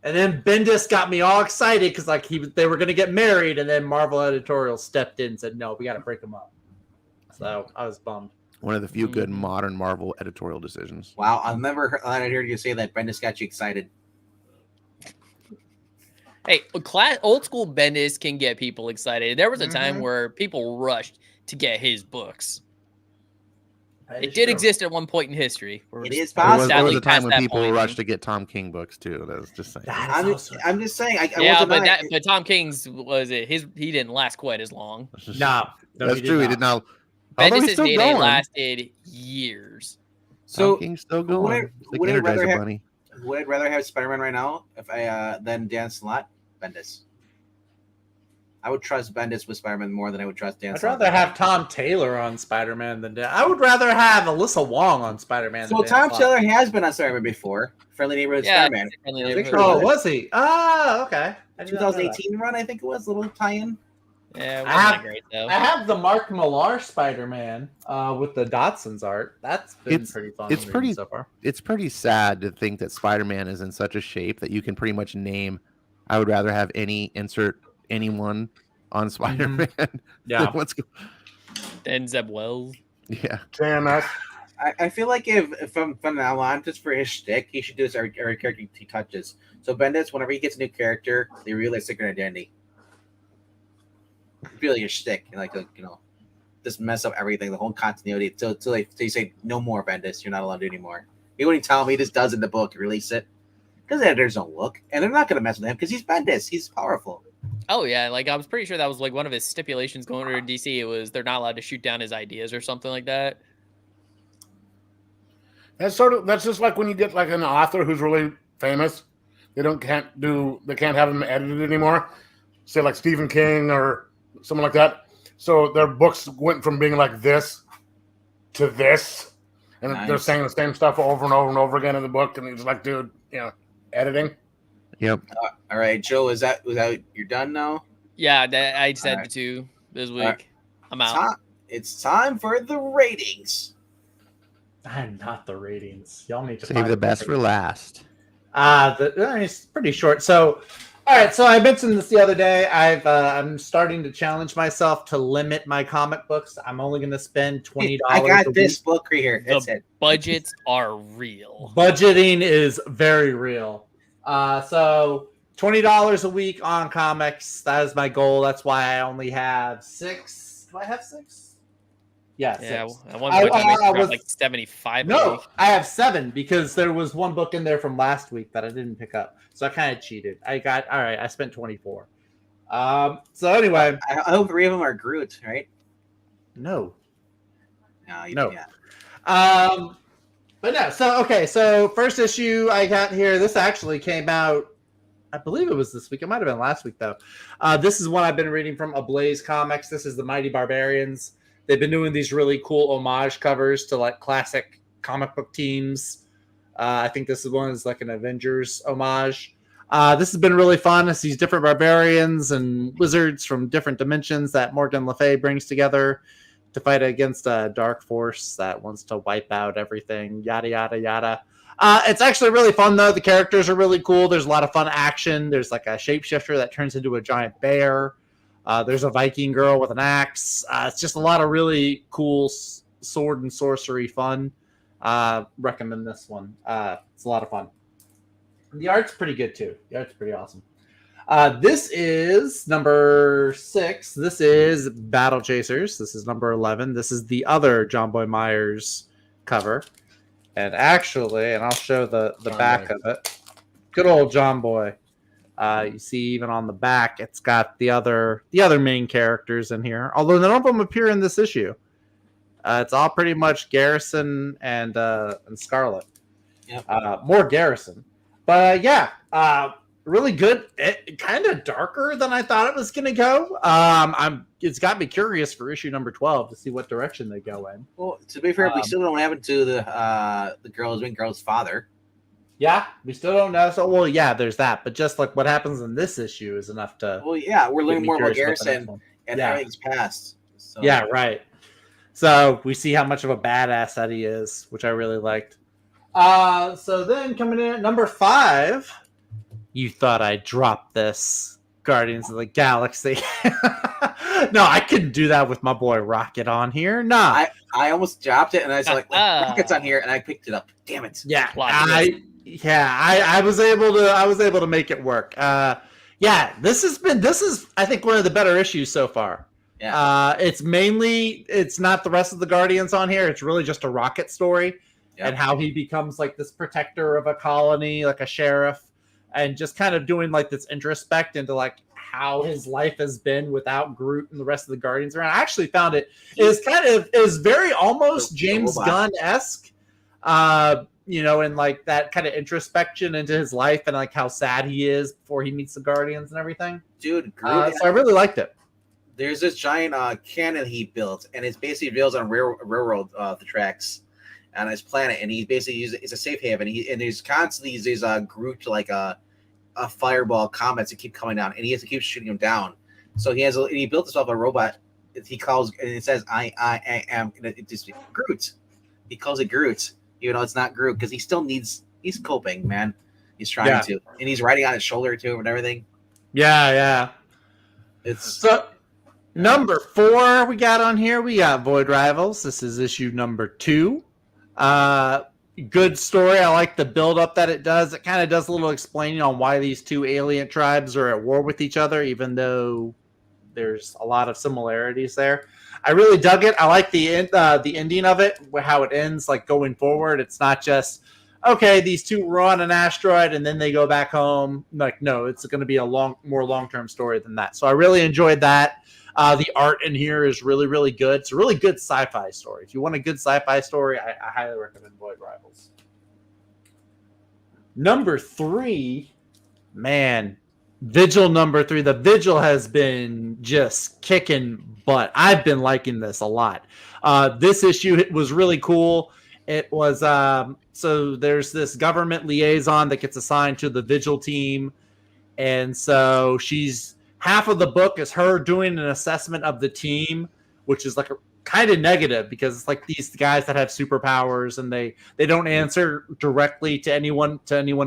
And then Bendis got me all excited because like they were going to get married, and then Marvel editorial stepped in and said, "No, we got to break them up." So I was bummed. One of the few good modern Marvel editorial decisions. Wow, I've never heard you say that Bendis got you excited. Hey, old school Bendis can get people excited. There was a time where people rushed to get his books. It did exist at one point in history. It is possible. There was a time when people rushed to get Tom King books too. That was just saying. I'm just saying. But Tom King's he didn't last quite as long. No, that's true. He did not. Bendis' heyday lasted years. So Tom King's still going. Would I rather have Spider-Man right now than Dan Slott? Bendis. I would trust Bendis with Spider-Man more than I would trust Dan Slott. I'd rather have Tom Taylor on Spider-Man than Dan. I would rather have Alyssa Wong on Spider-Man. So Tom Taylor has been on Spider-Man before. Friendly Neighborhood Spider-Man. Oh, was he? Oh, okay. 2018 run, I think it was. A little tie-in. Yeah, it wasn't great though. I have the Mark Millar Spider-Man with the Dotson's art. That's been pretty fun. It's pretty so far. It's pretty sad to think that Spider-Man is in such a shape that you can pretty much name. I would rather have anyone on Spider-Man. Yeah. Let's go. And Zeb Wells. Yeah. JMS. I feel like if from now on, just for his shtick, he should do this every character he touches. So Bendis, whenever he gets a new character, they realize secret identity. Feel like your shtick, just mess up everything, the whole continuity, till you say no more Bendis, you're not allowed to do anymore. He wouldn't tell him, he just does in the book, release it. Because the editors don't look, and they're not going to mess with him because he's Bendis. He's powerful. Oh yeah, like I was pretty sure that was like one of his stipulations going to DC. It was they're not allowed to shoot down his ideas or something like that. That's just like when you get like an author who's really famous, they can't have him edited anymore. Say like Stephen King or someone like that. So their books went from being like this to this, and they're saying the same stuff over and over and over again in the book, and he's like, dude, editing. Yep. All right, Joe, was that you're done now? Yeah, I said to this week. I'm out. It's time for the ratings. I'm not the ratings. Y'all need to save the best for last. It's pretty short. So, all right. So I mentioned this the other day. I'm starting to challenge myself to limit my comic books. I'm only going to spend $20. I got this book right here. That's it. Budgets are real. Budgeting is very real. So $20 a week on comics. That is my goal. That's why I only have 6. Do I have 6? Yeah, 6. At one point I was like 75. No, I have 7 because there was one book in there from last week that I didn't pick up. So I kind of cheated. I spent 24. So anyway. I hope 3 of them are Groot, right? No. No. Yeah. But no, so first issue I got here, this actually came out, I believe it was this week. It might have been last week, though. This is one I've been reading from Ablaze Comics. This is the Mighty Barbarians. They've been doing these really cool homage covers to, like, classic comic book teams. I think this is one is like an Avengers homage. This has been really fun. It's these different barbarians and wizards from different dimensions that Morgan Le Fay brings together to fight against a dark force that wants to wipe out everything, yada, yada, yada. It's actually really fun, though. The characters are really cool. There's a lot of fun action. There's like a shapeshifter that turns into a giant bear. There's a Viking girl with an axe. It's just a lot of really cool sword and sorcery fun. Recommend this one. It's a lot of fun. The art's pretty good, too. The art's pretty awesome. This is number 6. This is Battle Chasers. This is number 11. This is the other John Boy Myers cover. And actually, and I'll show the back of it. Good old John Boy. You see, even on the back, it's got the other main characters in here. Although none of them appear in this issue. It's all pretty much Garrison and Scarlet. Yep. More Garrison. But really good. It kind of darker than I thought it was going to go. It's got me curious for issue number 12 to see what direction they go in. Well, to be fair, we still don't have it to the girl's father. Yeah, we still don't know. So, well, yeah, there's that. But just like what happens in this issue is enough to. Well, yeah, we're learning more about Garrison and everything's past. So. Yeah, right. So we see how much of a badass that he is, which I really liked. So then coming in at number 5, you thought I dropped this, Guardians of the Galaxy. No, I couldn't do that with my boy Rocket on here. Nah. I almost dropped it, and I was like Rocket's on here, and I picked it up. Damn it. Yeah, I was able to make it work. This is I think one of the better issues so far. Yeah. It's not the rest of the Guardians on here. It's really just a Rocket story. Yep. And how he becomes like this protector of a colony, like a sheriff, and just kind of doing like this introspect into like how his life has been without Groot and the rest of the Guardians around. I actually found it is very almost James Gunn-esque, and like that kind of introspection into his life and like how sad he is before he meets the Guardians and everything. Dude, Groot, so I really liked it. There's this giant cannon he built, and it's basically built on railroad the tracks on his planet, and he basically it's a safe haven. And there's constantly these Groot like a fireball comets that keep coming down, and he has to keep shooting them down. So he built himself a robot. He calls and it says I am. And it just Groot. He calls it Groot, even though it's not Groot, because he's coping, man. He's trying to, and he's riding on his shoulder too and everything. Yeah. It's so. Number 4 we got on here. We got Void Rivals. This is issue number 2. Good story. I like the build up that it does. It kind of does a little explaining on why these two alien tribes are at war with each other, even though there's a lot of similarities there. I really dug it. I like the ending of it, how it ends, like going forward. It's not just, okay, these two were on an asteroid and then they go back home. Like, no, it's going to be a more long-term story than that. So I really enjoyed that. The art in here is really, really good. It's a really good sci-fi story. If you want a good sci-fi story, I highly recommend Void Rivals. Number 3, man, Vigil number 3. The Vigil has been just kicking butt. I've been liking this a lot. This issue was really cool. It was so there's this government liaison that gets assigned to the Vigil team, and so half of the book is her doing an assessment of the team, which is like a kind of negative because it's like these guys that have superpowers and they don't answer directly to anyone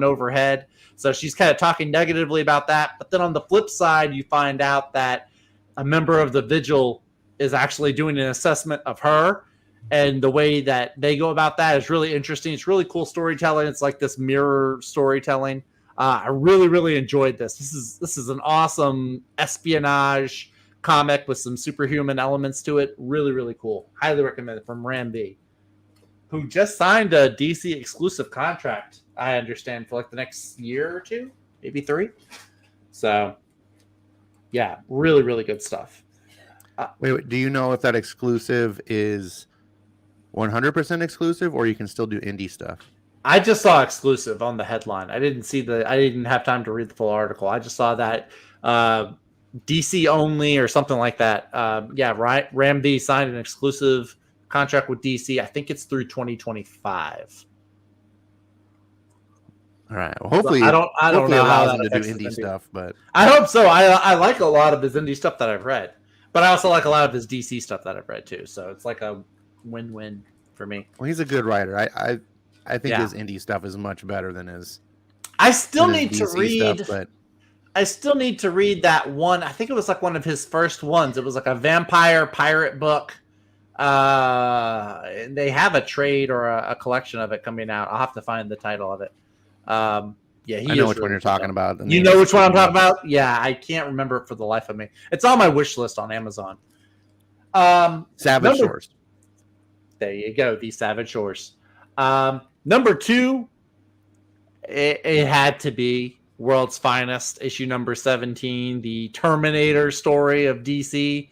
overhead. So she's kind of talking negatively about that. But then on the flip side, you find out that a member of the Vigil is actually doing an assessment of her. And the way that they go about that is really interesting. It's really cool storytelling. It's like this mirror storytelling. I really, really enjoyed this. This is an awesome espionage comic with some superhuman elements to it. Really, really cool. Highly recommend it from Ram V, who just signed a DC exclusive contract, I understand, for like the next year or 2, maybe 3. So, yeah, really, really good stuff. Wait, do you know if that exclusive is 100% exclusive or you can still do indie stuff? I just saw exclusive on the headline. I didn't have time to read the full article. I just saw that DC only or something like that. Right. Ram V signed an exclusive contract with DC. I think it's through 2025. All right. Well, hopefully, I don't hopefully know it how allows that him to do affects his indie indie. stuff, but I hope so. I like a lot of his indie stuff that I've read, but I also like a lot of his DC stuff that I've read too. So it's like a win-win for me. well, he's a good writer. I think Yeah. his indie stuff is much better than his. I still than his need to DC read. stuff, but I still need to read that one. I think it was like one of his first ones. It was like a vampire pirate book. They have a trade or a collection of it coming out. I'll have to find the title of it. Yeah, I know which one you're talking about. You know which one I'm talking about? Yeah, I can't remember it for the life of me. It's on my wish list on Amazon. Savage Shores. There you go, The Savage Shores. Number 2, it had to be World's Finest, issue number 17, the Terminator story of DC.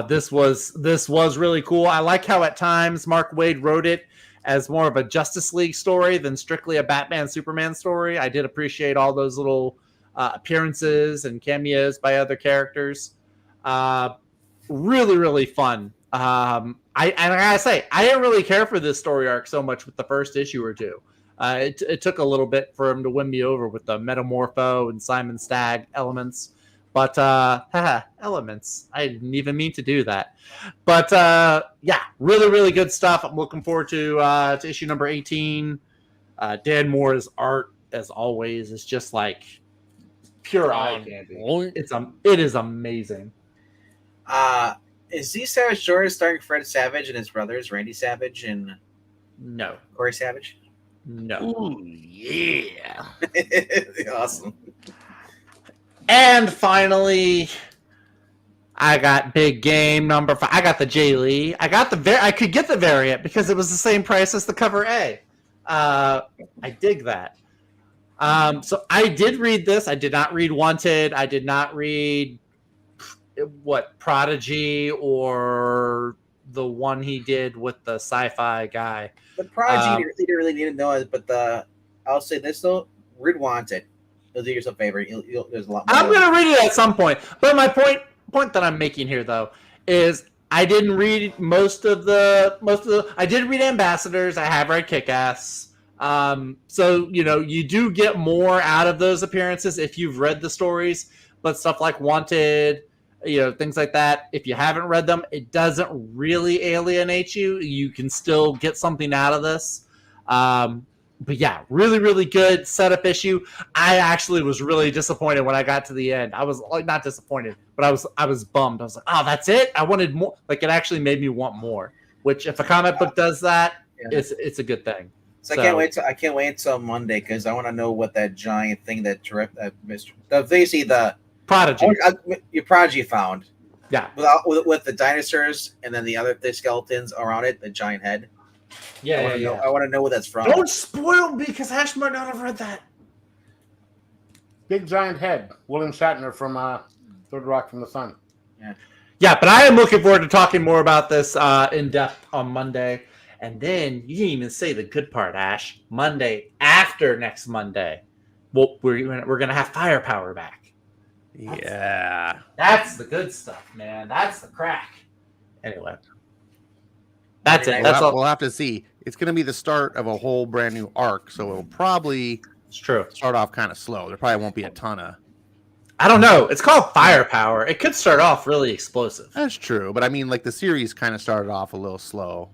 This was really cool. I like how at times Mark Waid wrote it as more of a Justice League story than strictly a Batman Superman story. I did appreciate all those little appearances and cameos by other characters. Really, really fun. I gotta say, I didn't really care for this story arc so much with the first issue or two. It took a little bit for him to win me over with the Metamorpho and Simon Stagg elements. But elements. I didn't even mean to do that. But yeah, really, really good stuff. I'm looking forward to issue number 18. Dan Moore's art, as always, is just like pure eye candy. It is amazing. Is The Savage Shores starring Fred Savage and his brothers, Randy Savage and No. Corey Savage? No. Ooh, yeah. Awesome. And finally, I got big game number 5. I got the Jay Lee. I could get the variant because it was the same price as the cover A. I dig that. So I did read this. I did not read Wanted. I did not read Prodigy or the one he did with the sci-fi guy. The Prodigy you really need to know it, but I'll say this though, read Wanted. It'll do yourself a favor. There's a lot more. I'm going to read it at some point. But my point that I'm making here, though, is I didn't read most of the. I did read Ambassadors. I have read Kick-Ass. So you do get more out of those appearances if you've read the stories. But stuff like Wanted, things like that. If you haven't read them, it doesn't really alienate you. You can still get something out of this. But yeah, really, really good setup issue. I actually was really disappointed when I got to the end. I was like not disappointed, but I was bummed. I was like, oh, that's it? I wanted more. Like it actually made me want more. Which if a comic book does that, it's a good thing. So I can't wait until Monday because I want to know what that giant thing that basically the Prodigy. Your Prodigy found. Yeah. With the dinosaurs and then the other skeletons around it, the giant head. I want to know what that's from. Don't spoil me because Ash might not have read that. Big giant head. William Shatner from Third Rock from the Sun. Yeah, but I am looking forward to talking more about this in depth on Monday. And then you didn't even say the good part, Ash. Monday after next Monday, we're gonna have Firepower back. Yeah, that's the good stuff, man. That's the crack. Anyway. That's it. We'll have to see. It's going to be the start of a whole brand new arc, so it'll probably start off kind of slow. There probably won't be a ton of. I don't know. It's called Firepower. It could start off really explosive. That's true, but I mean, like the series kind of started off a little slow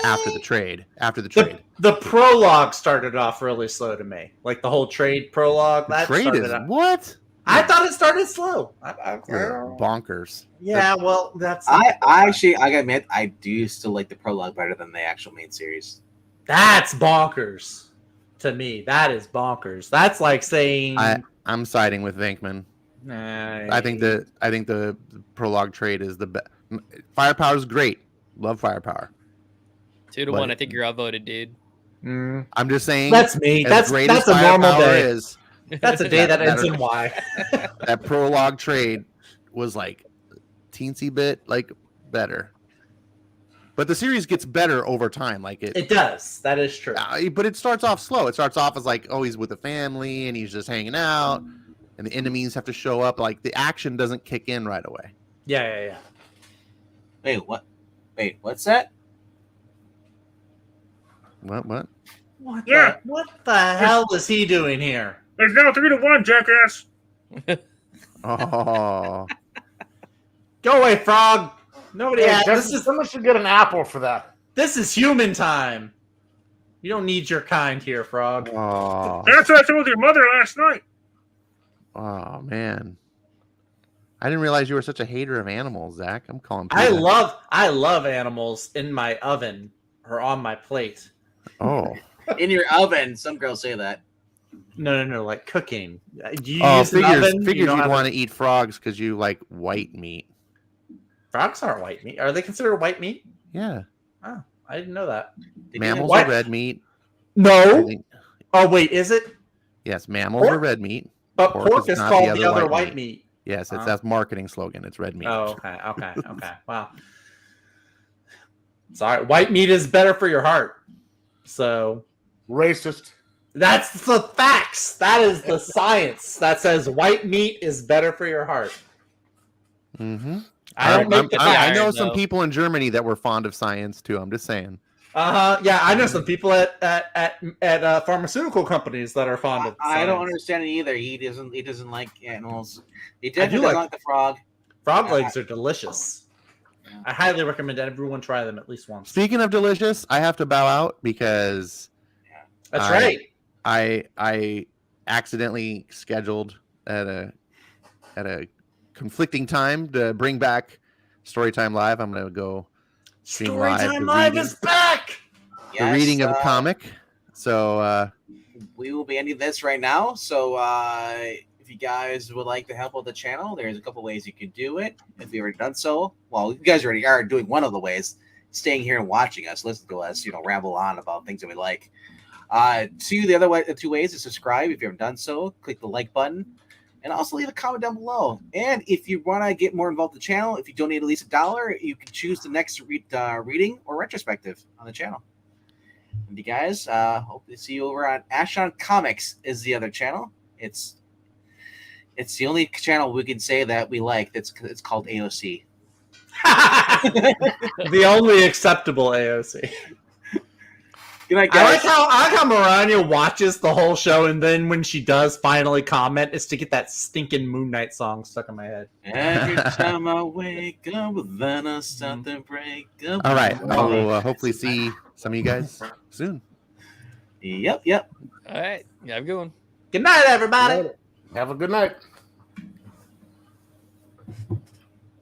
after the trade. The prologue started off really slow to me. Like the whole trade prologue. The trade is what? I thought it started slow. Bonkers. Yeah, well, that's. I gotta admit, I do still like the prologue better than the actual main series. That's bonkers to me. That is bonkers. That's like saying I'm siding with Venkman. I think the prologue trade is the best. Firepower is great. Love Firepower. 2-1. I think you're outvoted, dude. I'm just saying. That's me. That's a normal day. Is, that's a day that ends in Y. That prologue trade was like teensy bit like better, but the series gets better over time. Like it does. That is true. But it starts off slow. It starts off as like, oh, he's with the family and he's just hanging out, and the enemies have to show up. Like the action doesn't kick in right away. Yeah. Wait, what? Wait, what's that? What? What Yeah. what the hell is he doing here? It's now 3-1, jackass. Oh, Go away, frog. Nobody. Hey, This is someone should get an apple for that. human time. You don't need your kind here, frog. oh, That's what I told your mother last night. oh, man! I didn't realize you were such a hater of animals, Zach. I'm calling. I PETA. love animals in my oven or on my plate. Oh, In your oven. Some girls say that. No, like cooking. Do you oh, use an oven? figures You know you'd how want to eat frogs because you like white meat. Frogs aren't white meat. Are they considered white meat? Yeah, Oh, I didn't know that. mammals What? are red meat. I No. think- Oh wait, is it? yes, mammals Pork? are red meat. But Pork pork is is not called the the other other white white meat. Yes, it's Oh. that's marketing slogan. It's red meat. Oh, okay. Wow. Sorry, white meat is better for your heart. So Racist. that's the facts. That is the science that says white meat is better for your heart. Mm-hmm. I don't make the I know facts, some though. people in Germany that were fond of science too. I'm just saying. Yeah, I know some people at pharmaceutical companies that are fond of. I don't science. understand it either. He doesn't like animals. He do definitely doesn't like- like the frog. Frog legs are delicious. I highly recommend everyone try them at least once. Speaking of delicious, I have to bow out because That's I- right. I accidentally scheduled at a conflicting time to bring back Storytime Live. I'm gonna go stream Storytime the Live reading- is back. the reading of a Yes, comic. So we will be ending this right now. So if you guys would like to help out the channel, there's a couple ways you can do it. If you've already done so, well, you guys already are doing one of the ways, staying here and watching us, listen to us, ramble on about things that we like. The two ways to subscribe. If you haven't done so, click the like button. And also leave a comment down below. And if you want to get more involved with the channel, if you donate at least $1, you can choose the next reading or retrospective on the channel. And you guys, hope to see you over on Ashon Comics is the other channel. It's the only channel we can say that we like. It's called AOC. The only acceptable AOC. Good night, I guys. like how Marania watches the whole show, and then when she does finally comment, it's to get that stinking Moon Knight song stuck in my head. Every time I wake up, then I start to break up. all right, I will hopefully see some of you guys soon. Yep. All right. Yeah, have a good one. Good night, everybody. Have a good night.